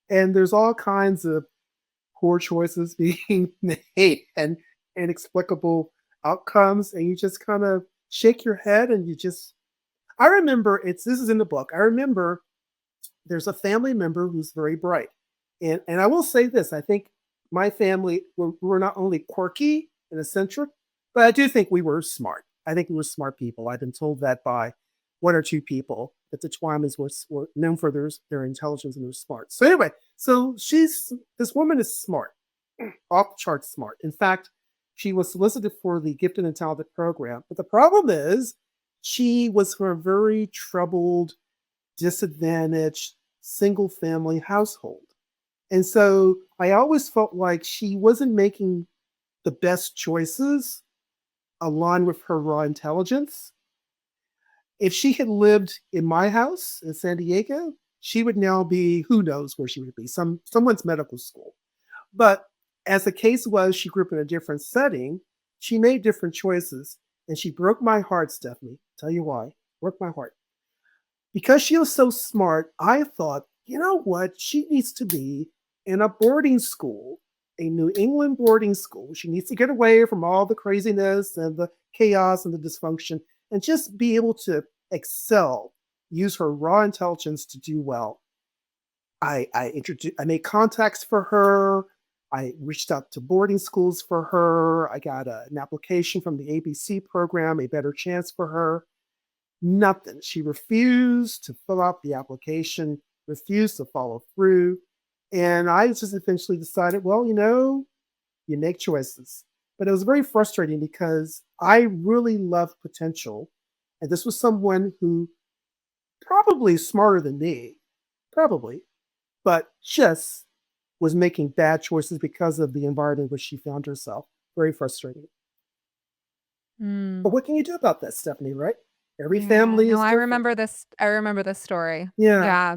And there's all kinds of poor choices being made and inexplicable outcomes. And you just kind of shake your head and I remember this is in the book. I remember there's a family member who's very bright. And I will say this, I think my family were not only quirky and eccentric, but I do think we were smart. I think we were smart people. I've been told that by one or two people that the Twymans were known for their intelligence and their smart. So anyway, this woman is smart, off the charts smart. In fact, she was solicited for the Gifted and Talented program. But the problem is she was from a very troubled, disadvantaged, single family household. And so I always felt like she wasn't making the best choices aligned with her raw intelligence. If she had lived in my house in San Diego, she would now be, who knows where she would be, someone's medical school. But as the case was, she grew up in a different setting. She made different choices, and she broke my heart, Stephanie. Tell you why. Broke my heart. Because she was so smart, I thought, you know what? She needs to be in a boarding school, a New England boarding school. She needs to get away from all the craziness and the chaos and the dysfunction and just be able to excel, use her raw intelligence to do well. I made contacts for her. I reached out to boarding schools for her. I got an application from the ABC program, A Better Chance for her. Nothing. She refused to fill out the application, refused to follow through. And I just eventually decided, well, you make choices. But it was very frustrating because I really love potential. And this was someone who probably smarter than me, probably, but just was making bad choices because of the environment in which she found herself. Very frustrating. Mm. But what can you do about that, Stephanie, right? Every Yeah, family is no, I different. remember this. I remember this story. Yeah. Yeah.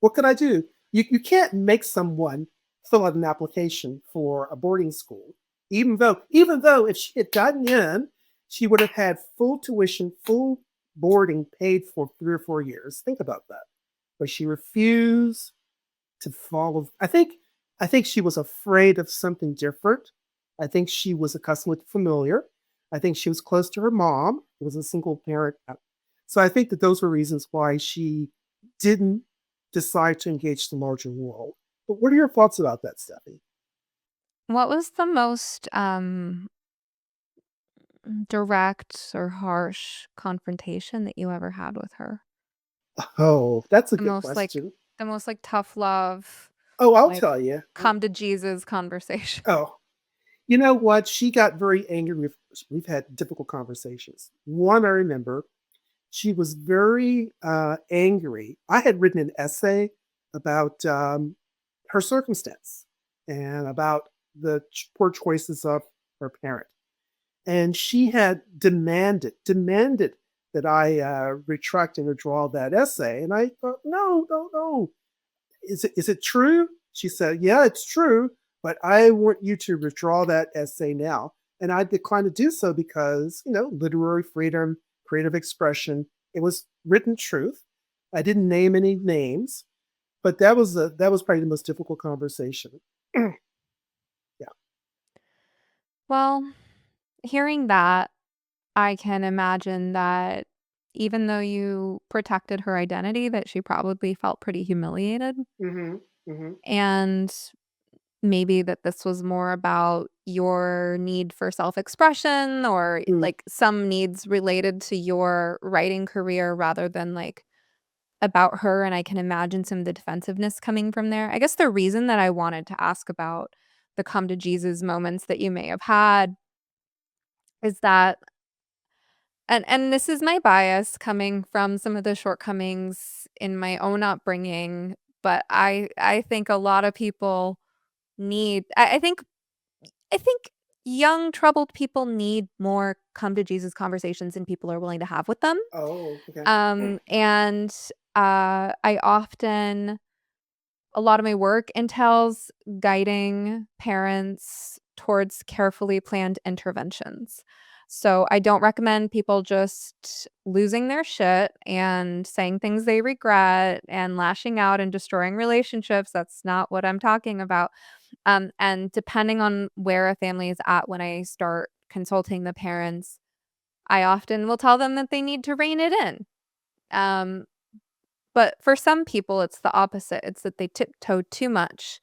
What could I do? You can't make someone fill out an application for a boarding school, even though if she had gotten in, she would have had full tuition, full boarding paid for 3 or 4 years. Think about that. But she refused to follow. I think she was afraid of something different. I think she was accustomed with the familiar. I think she was close to her mom, who was a single parent. So I think that those were reasons why she didn't decide to engage the larger world. But what are your thoughts about that, Stephanie? What was the most direct or harsh confrontation that you ever had with her? Oh, that's a The good most like question. the most like tough love, Oh, I'll like tell you. come to Jesus conversation. Oh, you know what? She got very angry with us. We've had difficult conversations. One I remember, she was very angry. I had written an essay about her circumstance and about the poor choices of her parent. And she had demanded that I retract and withdraw that essay. And I thought, no, no, no. Is it true? She said, yeah, it's true, but I want you to withdraw that essay now. And I declined to do so because, literary freedom, creative expression, it was written truth. I didn't name any names, but that was probably the most difficult conversation. Yeah. Well, hearing that, I can imagine that even though you protected her identity, that she probably felt pretty humiliated, Hmm. Hmm. and maybe that this was more about your need for self-expression or, Mm. like, some needs related to your writing career rather than, like, about her, and I can imagine some of the defensiveness coming from there. I guess the reason that I wanted to ask about the come to Jesus moments that you may have had is that, and this is my bias coming from some of the shortcomings in my own upbringing, but I think a lot of people need I think young troubled people need more come to Jesus conversations than people are willing to have with them. Oh, okay. And I often a lot of my work entails guiding parents towards carefully planned interventions. So I don't recommend people just losing their shit and saying things they regret and lashing out and destroying relationships. That's not what I'm talking about. And depending on where a family is at when I start consulting the parents, I often will tell them that they need to rein it in. Um, but for some people, it's the opposite. It's that they tiptoe too much.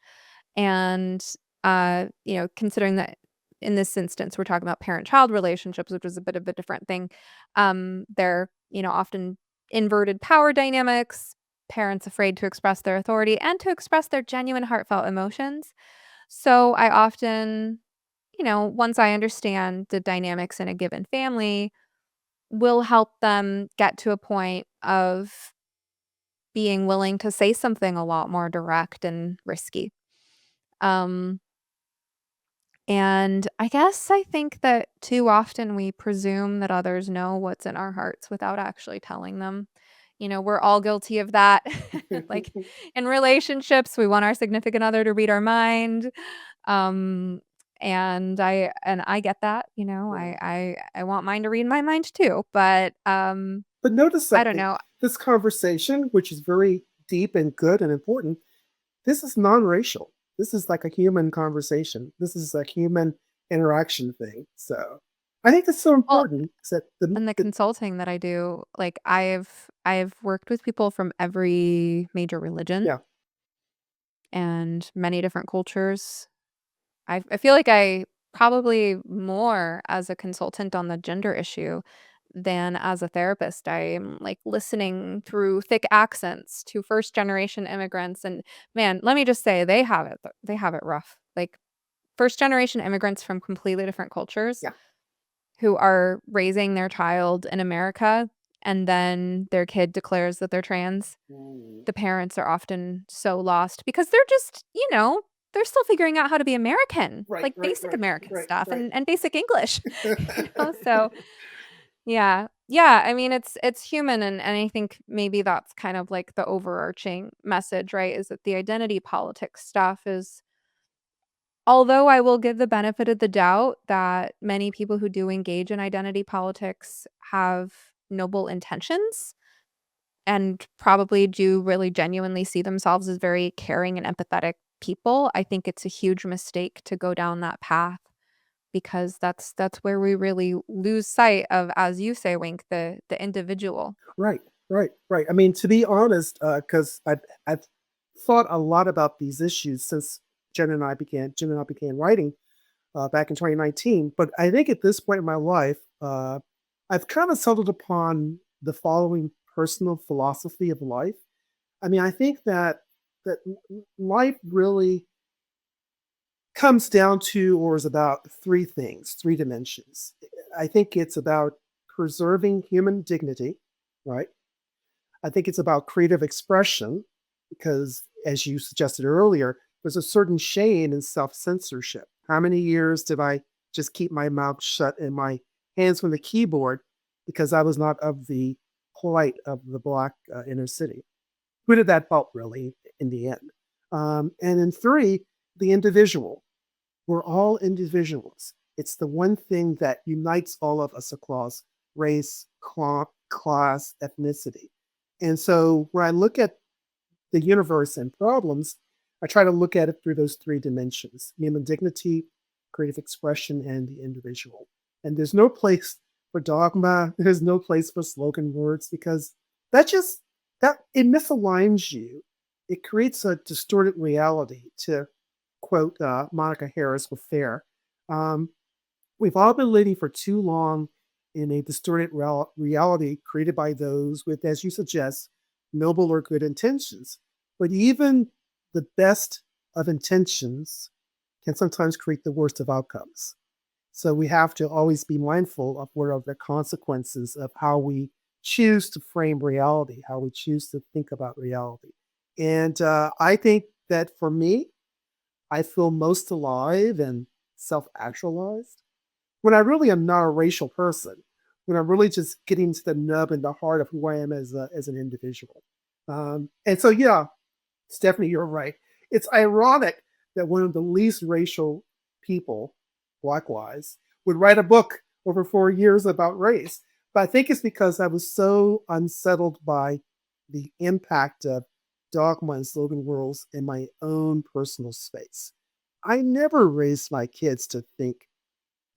And, considering that in this instance, we're talking about parent-child relationships, which is a bit of a different thing. They're, often inverted power dynamics, parents afraid to express their authority and to express their genuine heartfelt emotions. So I often, once I understand the dynamics in a given family, will help them get to a point of being willing to say something a lot more direct and risky. Um, and I guess I think that too often we presume that others know what's in our hearts without actually telling them. We're all guilty of that. Like in relationships, we want our significant other to read our mind. Um, and I get that, Yeah. I want mine to read my mind too, but But notice I don't something. know. This conversation, which is very deep and good and important, this is non-racial. This is like a human conversation. This is a human interaction thing. So I think it's so Well, important is that and the the consulting that I do, like I've worked with people from every major religion yeah. and many different cultures. I feel like I probably more as a consultant on the gender issue than as a therapist. I'm like listening through thick accents to first generation immigrants, and man, let me just say they have it rough. Like first generation immigrants from completely different cultures Yeah. who are raising their child in America and then their kid declares that they're trans. Mm. The parents are often so lost because they're just, they're still figuring out how to be American, Right, like right, basic right, American right, stuff right. and basic English, So yeah. Yeah, I mean it's human and I think maybe that's kind of like the overarching message, right? Is that the identity politics stuff is, although I will give the benefit of the doubt that many people who do engage in identity politics have noble intentions, and probably do really genuinely see themselves as very caring and empathetic people, I think it's a huge mistake to go down that path because that's where we really lose sight of, as you say, Wink, the individual. Right, right. I mean, to be honest, because I've thought a lot about these issues since Jen and I began writing back in 2019. But I think at this point in my life, I've kind of settled upon the following personal philosophy of life. I mean, I think that life really comes down to or is about three things, three dimensions. I think it's about preserving human dignity, right? I think it's about creative expression because, as you suggested earlier, there's a certain shame in self censorship. How many years did I just keep my mouth shut and my hands from the keyboard because I was not of the plight of the Black inner city? Who did that help, really, in the end? And then three, the individual. We're all individuals. It's the one thing that unites all of us across race, class, ethnicity. And so when I look at the universe and problems, I try to look at it through those three dimensions: human dignity, creative expression, and the individual. And there's no place for dogma, there's no place for slogan words because that it misaligns you. It creates a distorted reality, to quote Monica Harris with Fair. Um, we've all been living for too long in a distorted reality created by those with, as you suggest, noble or good intentions. But even the best of intentions can sometimes create the worst of outcomes. So we have to always be mindful of what are the consequences of how we choose to frame reality, how we choose to think about reality. And I think that for me, I feel most alive and self actualized when I really am not a racial person, when I'm really just getting to the nub and the heart of who I am as an individual. And so, yeah, Stephanie, you're right. It's ironic that one of the least racial people, Blackwise, would write a book over 4 years about race. But I think it's because I was so unsettled by the impact of dogma and slogan worlds in my own personal space. I never raised my kids to think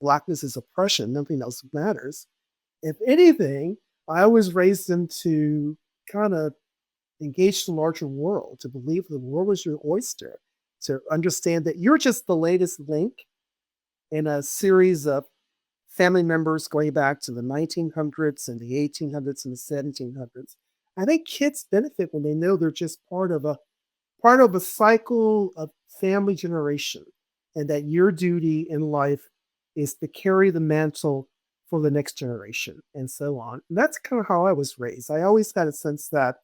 Blackness is oppression, nothing else matters. If anything, I always raised them to kind of engage the larger world, to believe the world was your oyster, to understand that you're just the latest link in a series of family members going back to the 1900s and the 1800s and the 1700s. I think kids benefit when they know they're just part of a cycle of family generation, and that your duty in life is to carry the mantle for the next generation, and so on. And that's kind of how I was raised. I always had a sense that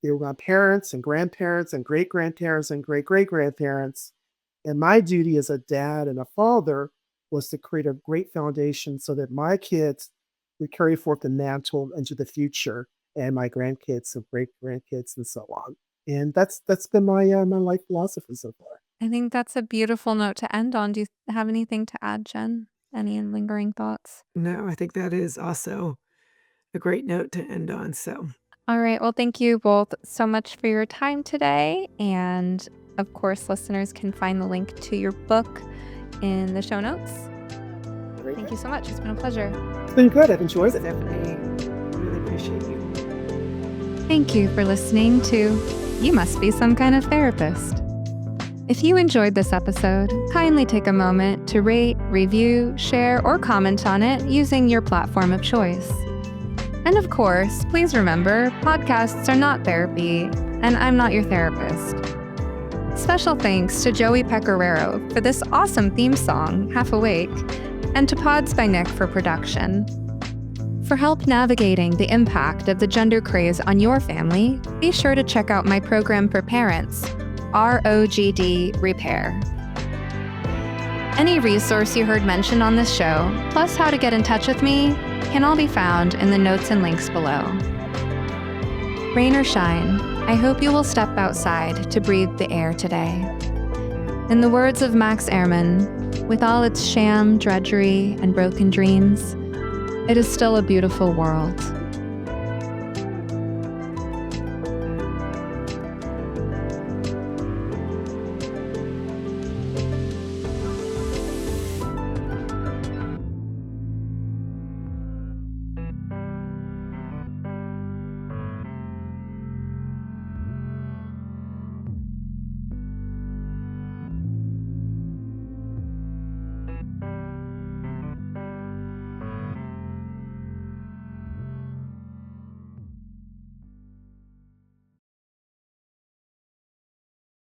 they were my parents and grandparents and great grandparents and great great grandparents. And my duty as a dad and a father was to create a great foundation so that my kids would carry forth the mantle into the future, and my grandkids and great grandkids and so on. And that's been my life philosophy so far. I think that's a beautiful note to end on. Do you have anything to add, Jen? Any lingering thoughts? No, I think that is also a great note to end on. So, All right. Well, thank you both so much for your time today. And of course, listeners can find the link to your book in the show notes. Thank you so much. It's been a pleasure. It's been good. I've enjoyed it. Stephanie, really appreciate you. Thank you for listening to You Must Be Some Kind of Therapist. If you enjoyed this episode, kindly take a moment to rate, review, share, or comment on it using your platform of choice. And of course, please remember, podcasts are not therapy, and I'm not your therapist. Special thanks to Joey Pecoraro for this awesome theme song, Half Awake, and to Pods by Nick for production. For help navigating the impact of the gender craze on your family, be sure to check out my program for parents, ROGD Repair. Any resource you heard mentioned on this show, plus how to get in touch with me, can all be found in the notes and links below. Rain or shine, I hope you will step outside to breathe the air today. In the words of Max Ehrmann, with all its sham, drudgery, and broken dreams, it is still a beautiful world.